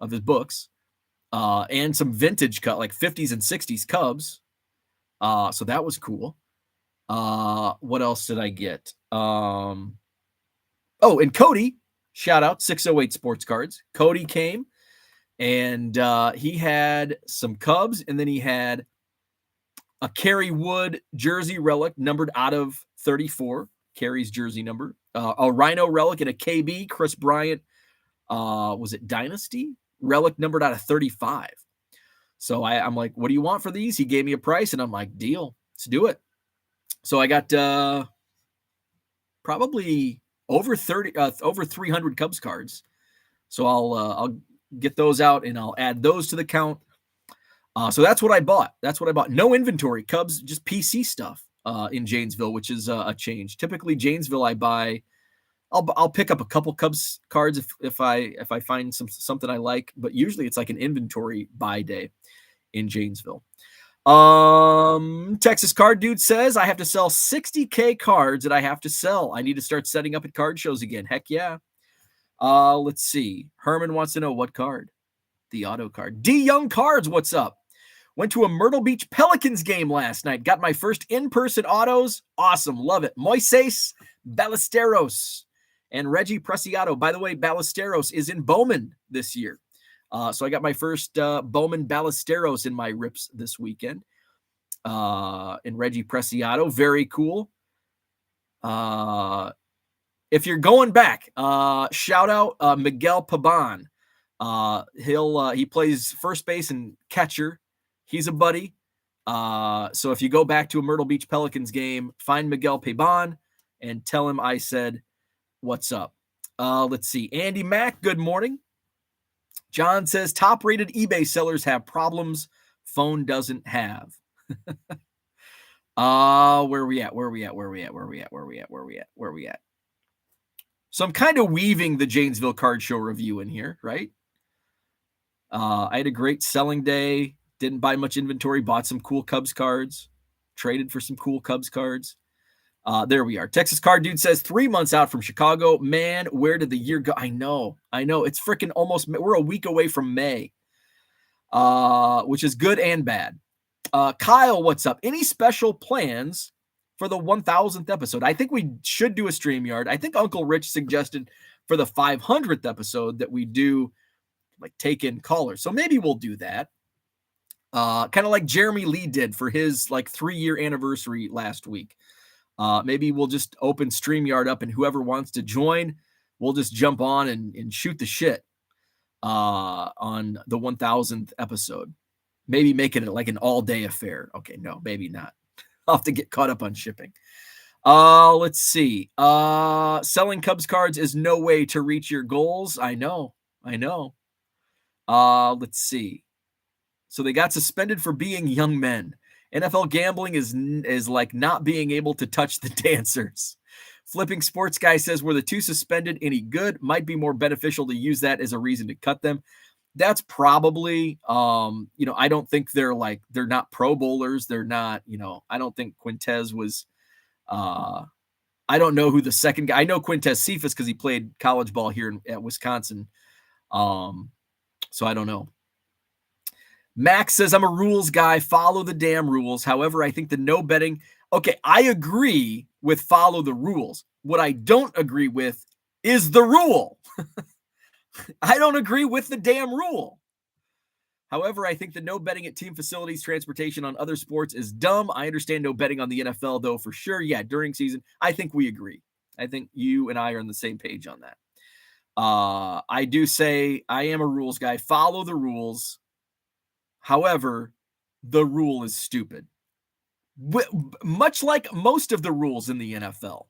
and some vintage like 50s and 60s Cubs. So that was cool. What else did I get? And Cody, shout out 608 Sports Cards. Cody came and he had some Cubs, and then he had a Kerry Wood jersey relic numbered out of 34, Kerry's jersey number, a Rhino relic and a KB Chris Bryant, was it Dynasty relic numbered out of 35. So I'm like, what do you want for these? He gave me a price, and I'm like, deal, let's do it. So I got probably over 300 Cubs cards. So I'll get those out and I'll add those to the count. So that's what I bought. No inventory, Cubs, just PC stuff in Janesville, which is a change. Typically Janesville, I'll pick up a couple Cubs cards if I find something I like, but usually it's like an inventory buy day in Janesville. Texas Card Dude says, I have to sell 60K cards that I have to sell. I need to start setting up at card shows again. Heck yeah. Let's see. Herman wants to know what card. The auto card. D Young Cards, what's up? Went to a Myrtle Beach Pelicans game last night. Got my first in-person autos. Awesome. Love it. Moises Ballesteros and Reggie Preciado. By the way, Ballesteros is in Bowman this year. So I got my first Bowman Ballesteros in my rips this weekend. And Reggie Preciado. Very cool. If you're going back, shout out Miguel Pabon. He plays first base and catcher. He's a buddy. So if you go back to a Myrtle Beach Pelicans game, find Miguel Pabon and tell him I said, what's up? Let's see. Andy Mack, good morning. John says, top-rated eBay sellers have problems phone doesn't have. Where are we at? So I'm kind of weaving the Janesville Card Show review in here, right? I had a great selling day. Didn't buy much inventory. Bought some cool Cubs cards. Traded for some cool Cubs cards. There we are. Texas Card Dude says 3 months out from Chicago. Man, where did the year go? I know. It's freaking almost. We're a week away from May, which is good and bad. Kyle, what's up? Any special plans for the 1000th episode? I think we should do a StreamYard. I think Uncle Rich suggested for the 500th episode that we do like take in callers. So maybe we'll do that. Kind of like Jeremy Lee did for his like 3-year anniversary last week. Maybe we'll just open StreamYard up and whoever wants to join, we'll just jump on and shoot the shit on the 1000th episode. Maybe make it like an all-day affair. Okay, no, maybe not. I'll have to get caught up on shipping. Let's see. Selling Cubs cards is no way to reach your goals. I know. Let's see. So they got suspended for being young men. NFL gambling is like not being able to touch the dancers. Flipping Sports Guy says, were the two suspended any good? Might be more beneficial to use that as a reason to cut them. That's probably, I don't think they're not Pro Bowlers. They're not, I don't think Quintez was, I don't know who the second guy, I know Quintez Cephas because he played college ball here at Wisconsin. So I don't know. Max says, I'm a rules guy. Follow the damn rules. However, I think the no betting. Okay, I agree with follow the rules. What I don't agree with is the rule. I don't agree with the damn rule. However, I think the no betting at team facilities, transportation on other sports is dumb. I understand no betting on the NFL, though, for sure. Yeah, during season, I think we agree. I think you and I are on the same page on that. I do say I am a rules guy. Follow the rules. However, the rule is stupid. Much like most of the rules in the NFL.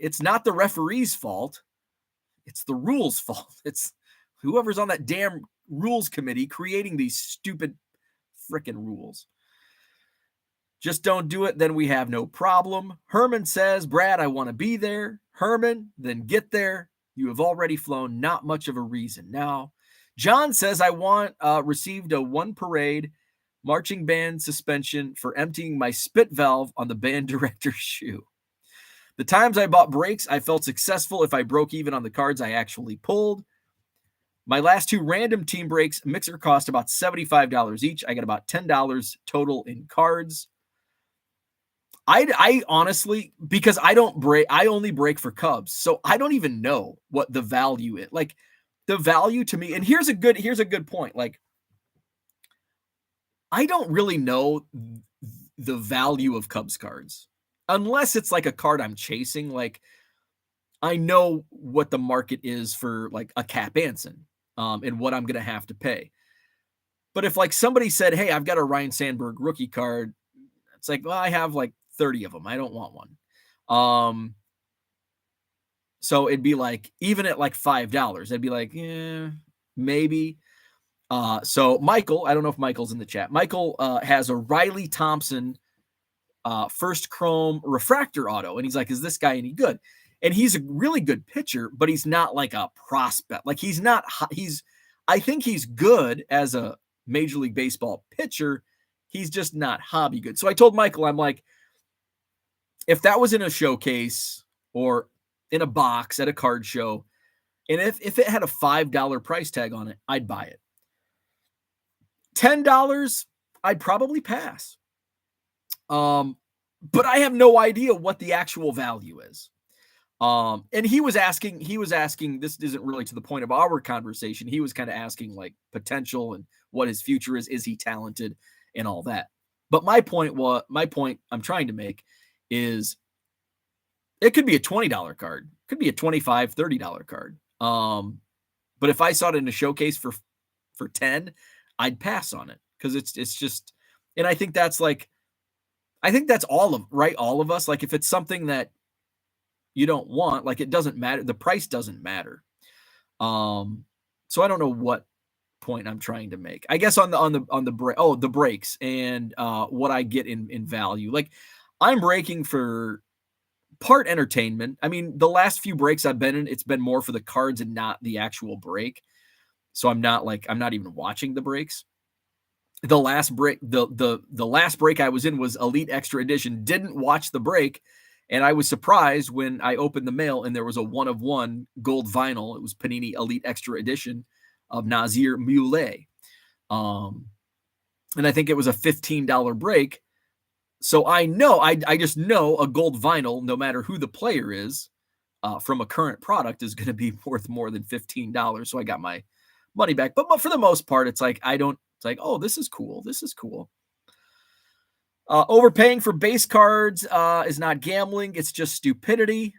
It's not the referee's fault. It's the rules' fault. It's whoever's on that damn rules committee creating these stupid frickin' rules. Just don't do it, then we have no problem. Herman says, Brad, I want to be there. Herman, then get there. You have already flown, not much of a reason. Now, John says, I received a 1 parade marching band suspension for emptying my spit valve on the band director's shoe. The times I bought brakes, I felt successful if I broke even on the cards I actually pulled. My last 2 random team breaks mixer cost about $75 each. I got about $10 total in cards. I honestly, because I only break for Cubs, so I don't even know what the value is. Like the value to me, and here's a good point. Like I don't really know the value of Cubs cards unless it's like a card I'm chasing. Like I know what the market is for like a Cap Anson, and what I'm gonna have to pay. But if like somebody said, "Hey, I've got a Ryan Sandberg rookie card," it's like, well, I have like 30 of them. I don't want one. So it'd be like, even at like $5, I'd be like, yeah, maybe. So Michael, I don't know if Michael's in the chat. Michael has a Riley Thompson first chrome refractor auto. And he's like, is this guy any good? And he's a really good pitcher, but he's not like a prospect. Like I think he's good as a Major League Baseball pitcher. He's just not hobby good. So I told Michael, I'm like, if that was in a showcase or in a box at a card show, and if it had a $5 price tag on it, I'd buy it. $10, I'd probably pass. But I have no idea what the actual value is. And he was asking, this isn't really to the point of our conversation. He was kind of asking like potential and what his future is he talented and all that. But my point I'm trying to make is it could be a $20 card, could be a $25, $30 card. But if I saw it in a showcase for 10, I'd pass on it because it's just, and I think that's all of us. Like if it's something that you don't want, like it doesn't matter. The price doesn't matter. So I don't know what point I'm trying to make. I guess on the breaks and what I get in value. Like I'm breaking for part entertainment. I mean, the last few breaks I've been in, it's been more for the cards and not the actual break. So I'm not even watching the breaks. The last break, the last break I was in was Elite Extra Edition. Didn't watch the break, and I was surprised when I opened the mail and there was a 1/1 gold vinyl. It was Panini Elite Extra Edition of Nazir Muley. And I think it was a $15 break. So I know, I just know a gold vinyl, no matter who the player is, from a current product is going to be worth more than $15. So I got my money back. But for the most part, it's like, it's like, oh, this is cool. This is cool. Overpaying for base cards is not gambling. It's just stupidity.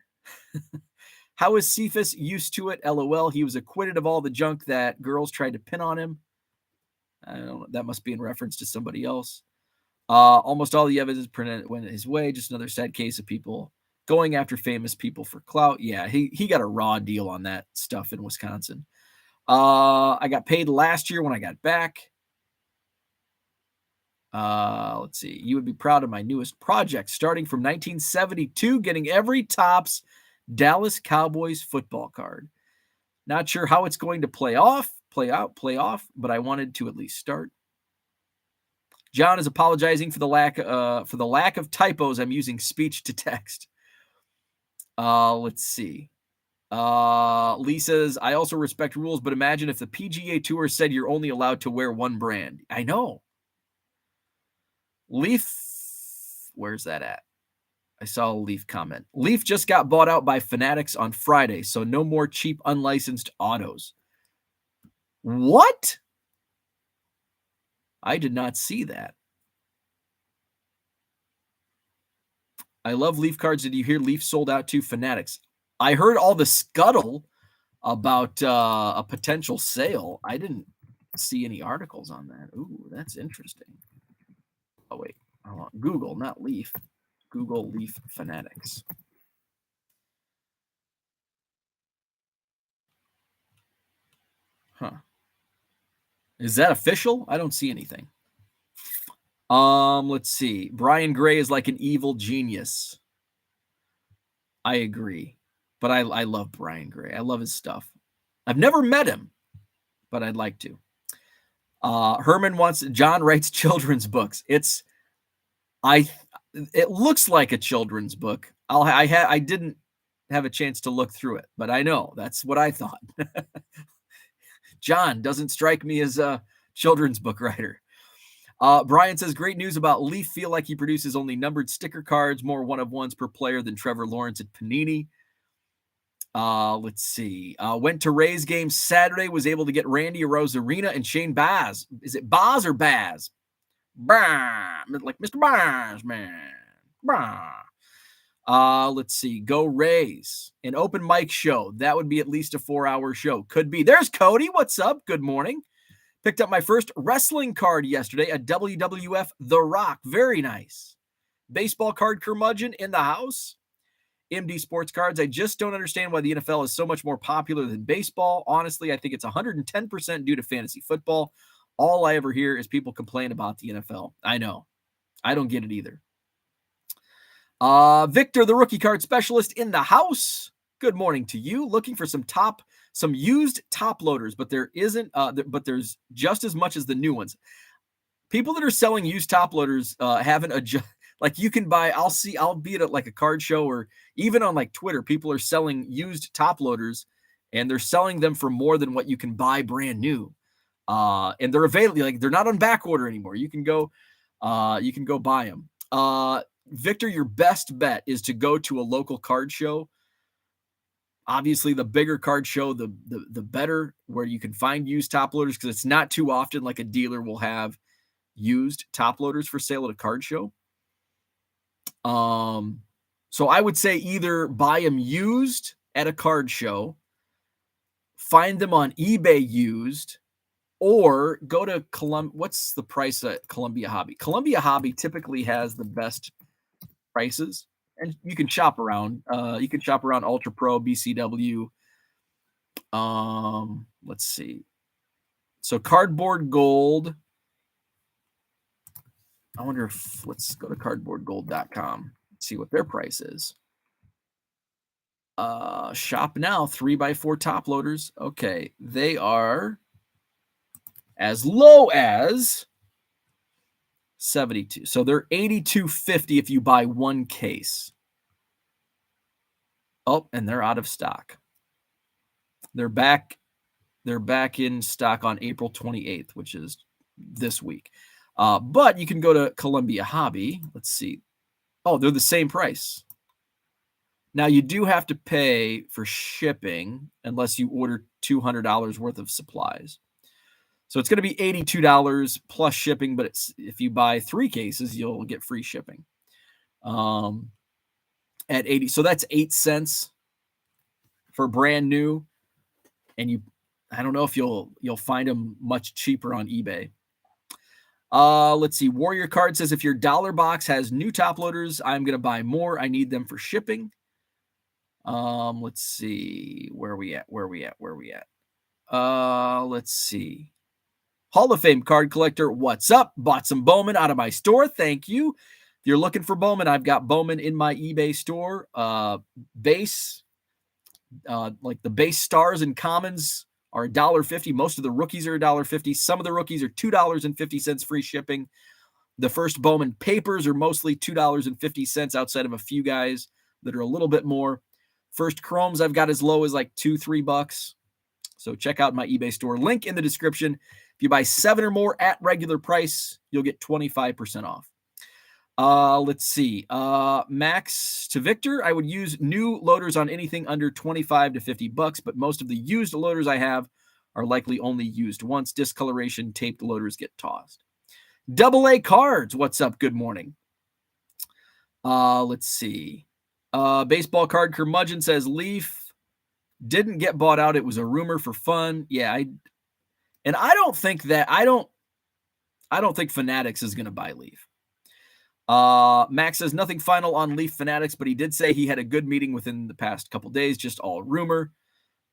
How is Cephas used to it? LOL. He was acquitted of all the junk that girls tried to pin on him. I don't know. That must be in reference to somebody else. Almost all the evidence went his way. Just another sad case of people going after famous people for clout. Yeah, he got a raw deal on that stuff in Wisconsin. I got paid last year when I got back. Let's see. You would be proud of my newest project, starting from 1972, getting every Topps Dallas Cowboys football card. Not sure how it's going to play off, but I wanted to at least start. John is apologizing for the lack of typos. I'm using speech to text. Let's see. Lee says, I also respect rules, but imagine if the PGA Tour said you're only allowed to wear one brand. I know. Leaf, where's that at? I saw a Leaf comment. Leaf just got bought out by Fanatics on Friday, so no more cheap unlicensed autos. What? I did not see that. I love Leaf cards. Did you hear Leaf sold out to Fanatics? I heard all the scuttle about a potential sale. I didn't see any articles on that. Ooh, that's interesting. Oh, wait. Google, not Leaf. Google Leaf Fanatics. Huh. Is that official? I don't see anything. Let's see. Brian Gray is like an evil genius. I agree. But I love Brian Gray. I love his stuff. I've never met him, but I'd like to. Herman wants John writes children's books. It looks like a children's book. I didn't have a chance to look through it, but I know that's what I thought. John doesn't strike me as a children's book writer. Brian says, great news about Leaf. Feel like he produces only numbered sticker cards, more one-of-ones per player than Trevor Lawrence at Panini. Let's see. Went to Rays game Saturday, was able to get Randy Arozarena and Shane Baz. Is it Baz or Baz? Bah, like Mr. Baz, man. Bah. Let's see. Go Rays. An open mic show. That would be at least a 4-hour show. Could be. There's Cody. What's up? Good morning. Picked up my first wrestling card yesterday, a WWF The Rock. Very nice. Baseball card curmudgeon in the house. MD Sports Cards. I just don't understand why the NFL is so much more popular than baseball. Honestly, I think it's 110% due to fantasy football. All I ever hear is people complain about the NFL. I know. I don't get it either. Victor, the rookie card specialist in the house. Good morning to you. Looking for some used top loaders, but there isn't. But there's just as much as the new ones. People that are selling used top loaders haven't adjusted. Like you can buy. I'll be at like a card show or even on like Twitter. People are selling used top loaders, and they're selling them for more than what you can buy brand new. And they're available. Like they're not on back order anymore. You can go buy them. Victor, your best bet is to go to a local card show. Obviously, the bigger card show, the better, where you can find used top loaders, because it's not too often like a dealer will have used top loaders for sale at a card show. So I would say either buy them used at a card show, find them on eBay used, or go to what's the price at Columbia Hobby? Columbia Hobby typically has the best prices, and you can shop around. You can shop around Ultra Pro, BCW. Let's see. So Cardboard Gold. I wonder if let's go to cardboardgold.com, see what their price is. Shop now, 3x4 top loaders. Okay, they are as low as $72. So they're $82.50 if you buy one case. Oh, and they're out of stock. They're back in stock on April 28th, which is this week. But you can go to Columbia Hobby. Let's see. Oh, they're the same price. Now, you do have to pay for shipping unless you order $200 worth of supplies. So it's going to be $82 plus shipping, but if you buy 3 cases, you'll get free shipping. At 80, so that's 8 cents for brand new, and I don't know if you'll find them much cheaper on eBay. Let's see. Warrior Card says, if your dollar box has new top loaders, I'm going to buy more. I need them for shipping. Let's see. Where are we at? Let's see. Hall of Fame card collector, what's up? Bought some Bowman out of my store. Thank you. If you're looking for Bowman, I've got Bowman in my eBay store. Base, like the base stars and commons are $1.50. Most of the rookies are $1.50. Some of the rookies are $2.50 free shipping. The first Bowman papers are mostly $2.50 outside of a few guys that are a little bit more. First chromes I've got as low as like $2-3. So check out my eBay store. Link in the description. If you buy 7 or more at regular price, you'll get 25% off. Let's see. Max to Victor, I would use new loaders on anything under $25 to $50, but most of the used loaders I have are likely only used once. Discoloration, taped loaders get tossed. AA Cards, what's up? Good morning. Let's see. Baseball card curmudgeon says Leaf didn't get bought out. It was a rumor for fun. Yeah, I don't think Fanatics is going to buy Leaf. Max says nothing final on Leaf Fanatics, but he did say he had a good meeting within the past couple days, just all rumor.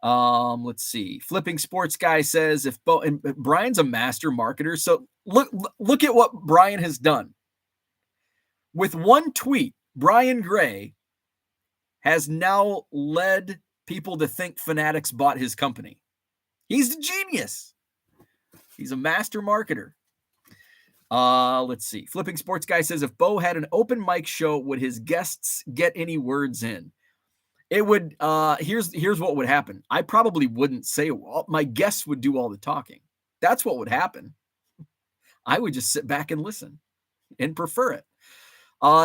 Let's see. Flipping Sports Guy says and Brian's a master marketer. So look at what Brian has done. With one tweet, Brian Gray has now led people to think Fanatics bought his company. He's a genius. He's a master marketer. Let's see. Flipping Sports Guy says, if Bo had an open mic show, would his guests get any words in? It would. Here's what would happen. I probably wouldn't say, well, my guests would do all the talking. That's what would happen. I would just sit back and listen and prefer it.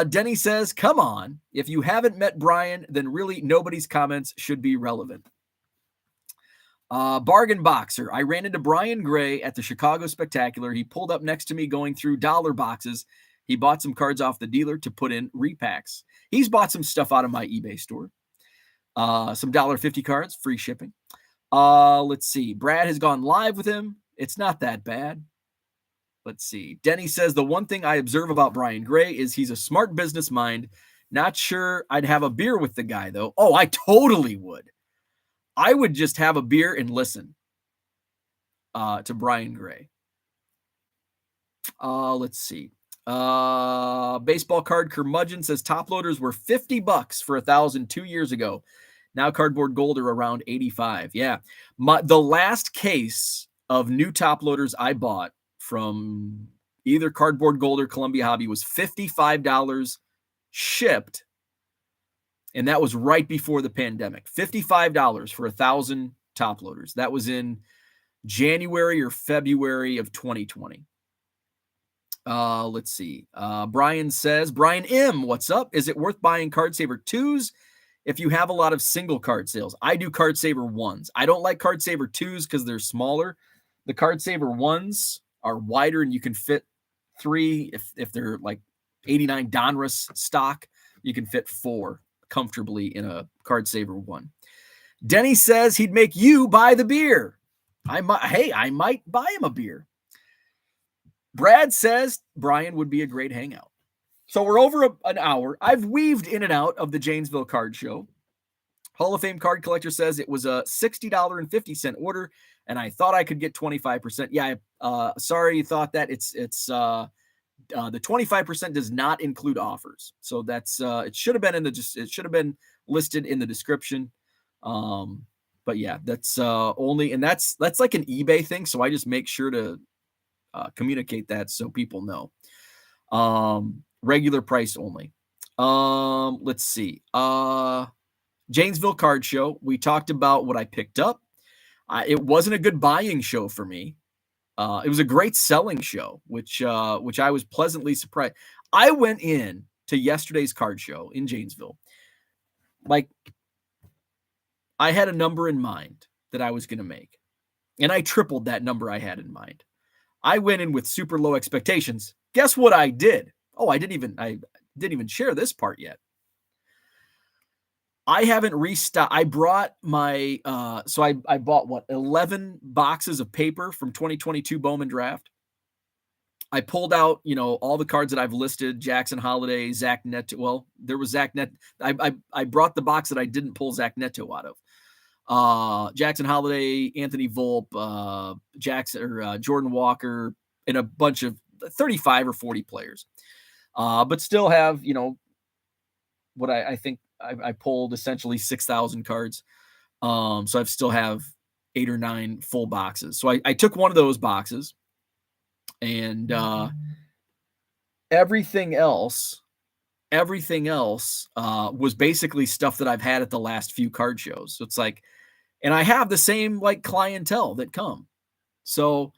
Denny says, come on. If you haven't met Brian, then really nobody's comments should be relevant. Bargain Boxer. I ran into Brian Gray at the Chicago Spectacular. He pulled up next to me going through dollar boxes. He bought some cards off the dealer to put in repacks. He's bought some stuff out of my eBay store. Some $1.50 cards, free shipping. Let's see. Brad has gone live with him. It's not that bad. Let's see. Denny says, the one thing I observe about Brian Gray is he's a smart business mind. Not sure I'd have a beer with the guy, though. Oh, I totally would. I would just have a beer and listen to Brian Gray. Let's see. Baseball Card Curmudgeon says top loaders were $50 for 1,000 2 years ago. Now cardboard gold are around 85. Yeah. The last case of new top loaders I bought from either Cardboard Gold or Columbia Hobby was $55 shipped. And that was right before the pandemic. $55 for 1,000 top loaders. That was in January or February of 2020. Let's see. Brian says, Brian M., what's up? Is it worth buying Card Saver 2s if you have a lot of single card sales? I do Card Saver 1s. I don't like Card Saver 2s because they're smaller. The Card Saver 1s are wider and you can fit 3. If they're like 89 Donruss stock, you can fit 4 comfortably in a Card Saver 1. Denny says he'd make you buy the beer. I might buy him a beer. Brad says Brian would be a great hangout. So we're over an hour. I've weaved in and out of the Janesville Card Show. Hall of Fame card collector says it was a $60.50 order, and I thought I could get 25%. Yeah, sorry you thought that. It's the 25% does not include offers. So that's it should have been it should have been listed in the description. But yeah, that's only, and that's like an eBay thing. So I just make sure to communicate that so people know. Regular price only. Let's see. Janesville Card Show. We talked about what I picked up. It wasn't a good buying show for me. It was a great selling show, which I was pleasantly surprised. I went in to yesterday's card show in Janesville. Like, I had a number in mind that I was going to make, and I tripled that number I had in mind. I went in with super low expectations. Guess what I did? Oh, I didn't even share this part yet. I haven't restocked. I brought my, I bought 11 boxes of paper from 2022 Bowman draft. I pulled out, all the cards that I've listed, Jackson Holiday, Zach Neto. Well, there was Zach Neto. I brought the box that I didn't pull Zach Neto out of. Jackson Holiday, Anthony Volpe, Jordan Walker, and a bunch of 35 or 40 players. But still have, what I think I pulled essentially 6,000 cards. So I still have 8 or 9 full boxes. So I took one of those boxes, and everything else was basically stuff that I've had at the last few card shows. So it's like, and I have the same like clientele that come. So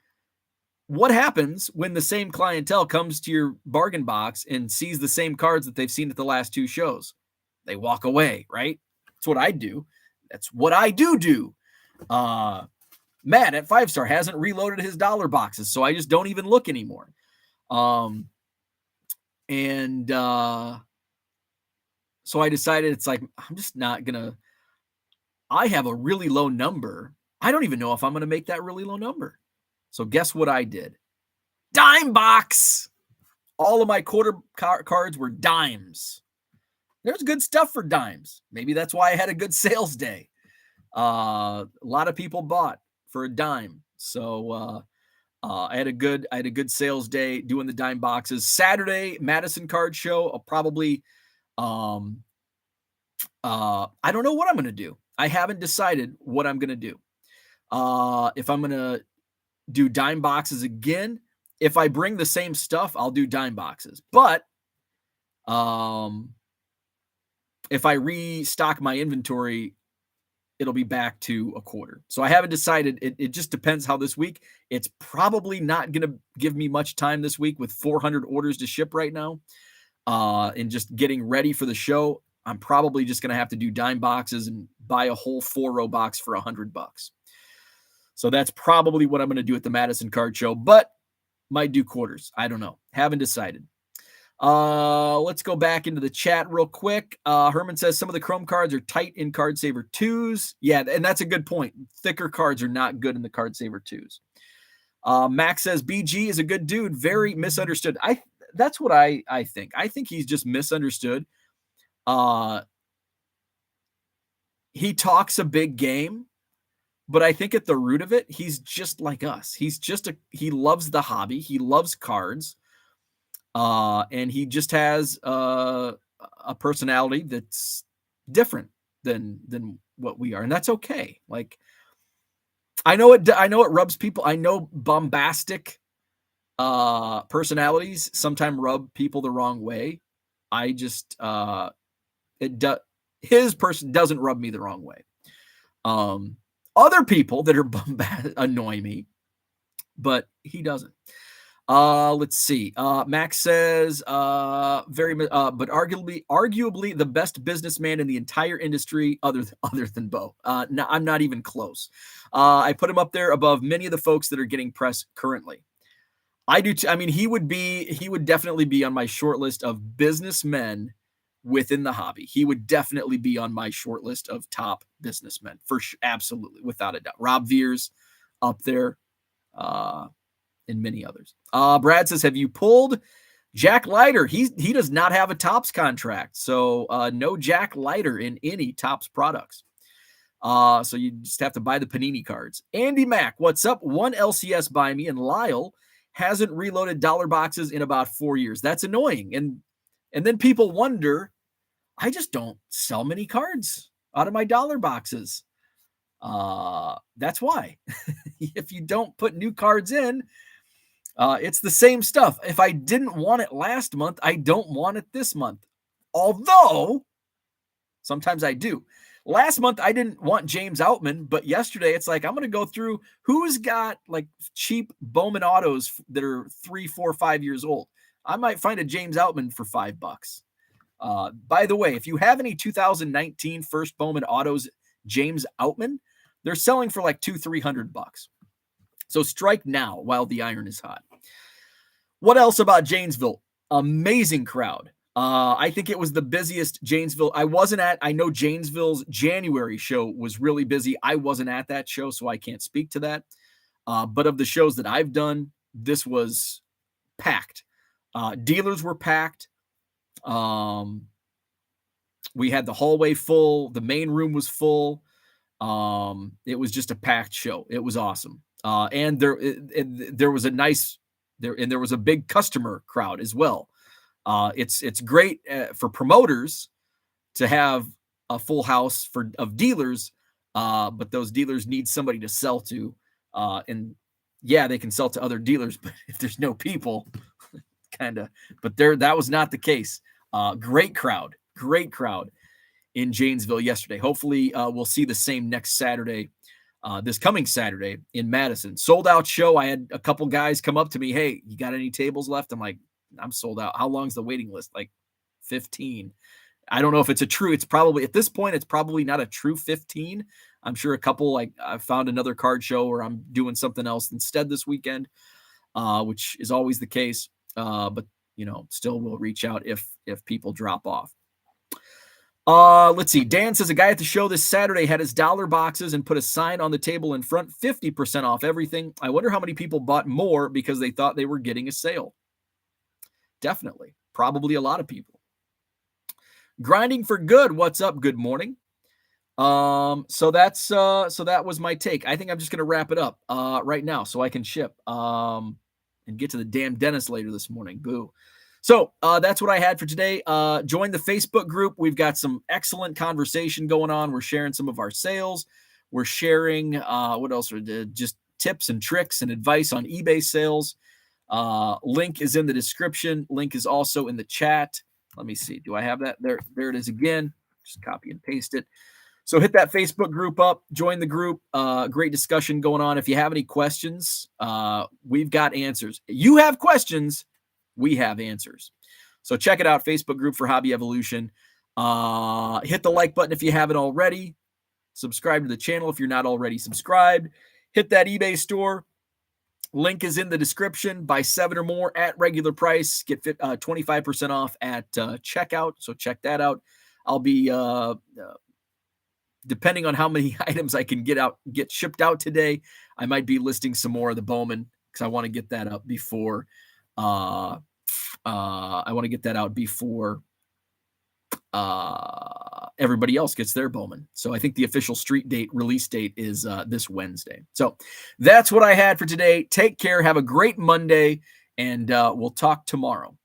what happens when the same clientele comes to your bargain box and sees the same cards that they've seen at the last 2 shows? They walk away, right? That's what I do. That's what I do. Matt at 5-star hasn't reloaded his dollar boxes, so I just don't even look anymore. So I decided it's like, I'm just not going to, I have a really low number. I don't even know if I'm going to make that really low number. So guess what I did? Dime box. All of my quarter cards were dimes. There's good stuff for dimes. Maybe that's why I had a good sales day. A lot of people bought for a dime. So I had a good sales day doing the dime boxes. Saturday, Madison Card Show. I'll probably I don't know what I'm going to do. I haven't decided what I'm going to do. If I'm going to do dime boxes again, if I bring the same stuff, I'll do dime boxes. But if I restock my inventory, it'll be back to a quarter. So I haven't decided. It just depends how this week. It's probably not going to give me much time this week with 400 orders to ship right now. And just getting ready for the show, I'm probably just going to have to do dime boxes and buy a whole 4-row box for $100. So that's probably what I'm going to do at the Madison Card Show, but might do quarters. I don't know. Haven't decided. Let's go back into the chat real quick. Herman says some of the Chrome cards are tight in Card Saver 2s. Yeah, and that's a good point. Thicker cards are not good in the Card Saver 2s. Max says BG is a good dude, very misunderstood. That's what I think. I think he's just misunderstood. He talks a big game, but I think at the root of it, he's just like us. He loves the hobby. He loves cards. And he just has a personality that's different than what we are. And that's okay. Like, I know it rubs people. I know bombastic personalities sometimes rub people the wrong way. I just his person doesn't rub me the wrong way. Other people that are annoy me, but he doesn't. Let's see. Max says but arguably the best businessman in the entire industry other than Bo. No, I'm not even close. I put him up there above many of the folks that are getting press currently. I do. I mean, he would definitely be on my short list of businessmen within the hobby. He would definitely be on my short list of top businessmen for sure. Absolutely. Without a doubt. Rob Veers up there, and many others. Brad says, have you pulled Jack Leiter? He does not have a Topps contract. So, no Jack Leiter in any Topps products. So you just have to buy the Panini cards. Andy Mack, what's up? One LCS by me, and Lyle hasn't reloaded dollar boxes in about 4 years. That's annoying. And then people wonder, I just don't sell many cards out of my dollar boxes. That's why. If you don't put new cards in, it's the same stuff. If I didn't want it last month, I don't want it this month. Although sometimes I do. Last month, I didn't want James Outman, but yesterday it's like, I'm going to go through who's got like cheap Bowman autos that are 3, 4, 5 years old. I might find a James Outman for $5. By the way, if you have any 2019 first Bowman autos, James Outman, they're selling for like $200-300. So strike now while the iron is hot. What else about Janesville? Amazing crowd. I think it was the busiest Janesville. I know Janesville's January show was really busy. I wasn't at that show, so I can't speak to that. But of the shows that I've done, this was packed. Dealers were packed. We had the hallway full. The main room was full. It was just a packed show. It was awesome. And there was a big customer crowd as well. It's great for promoters to have a full house of dealers, but those dealers need somebody to sell to. And yeah, they can sell to other dealers, but if there's no people, kind of. But that was not the case. Great crowd in Janesville yesterday. Hopefully, we'll see the same next Saturday. This coming Saturday in Madison. Sold out show. I had a couple guys come up to me. Hey, you got any tables left? I'm like, I'm sold out. How long's the waiting list? Like 15. I don't know if it's probably at this point, it's probably not a true 15. I'm sure a couple, like I found another card show or I'm doing something else instead this weekend, which is always the case. But still we'll reach out if people drop off. Let's see. Dan says a guy at the show this Saturday had his dollar boxes and put a sign on the table in front, 50% off everything. I wonder how many people bought more because they thought they were getting a sale. Definitely. Probably a lot of people. Grinding for Good. What's up? Good morning. So that was my take. I think I'm just gonna wrap it up right now so I can ship and get to the damn dentist later this morning. Boo. So that's what I had for today. Join the Facebook group. We've got some excellent conversation going on. We're sharing some of our sales. We're sharing what else? Just tips and tricks and advice on eBay sales. Link is in the description. Link is also in the chat. Let me see. Do I have that? There it is again. Just copy and paste it. So hit that Facebook group up, join the group. Great discussion going on. If you have any questions, we've got answers. You have questions, we have answers. So check it out, Facebook group for Hobby Evolution. Hit the like button if you haven't already. Subscribe to the channel if you're not already subscribed. Hit that eBay store. Link is in the description. Buy 7 or more at regular price. Get 25% off at checkout. So check that out. I'll be depending on how many items I can get shipped out today, I might be listing some more of the Bowman because I want to get that up before everybody else gets their Bowman. So I think the official release date is this Wednesday. So that's what I had for today. Take care. Have a great Monday, and we'll talk tomorrow.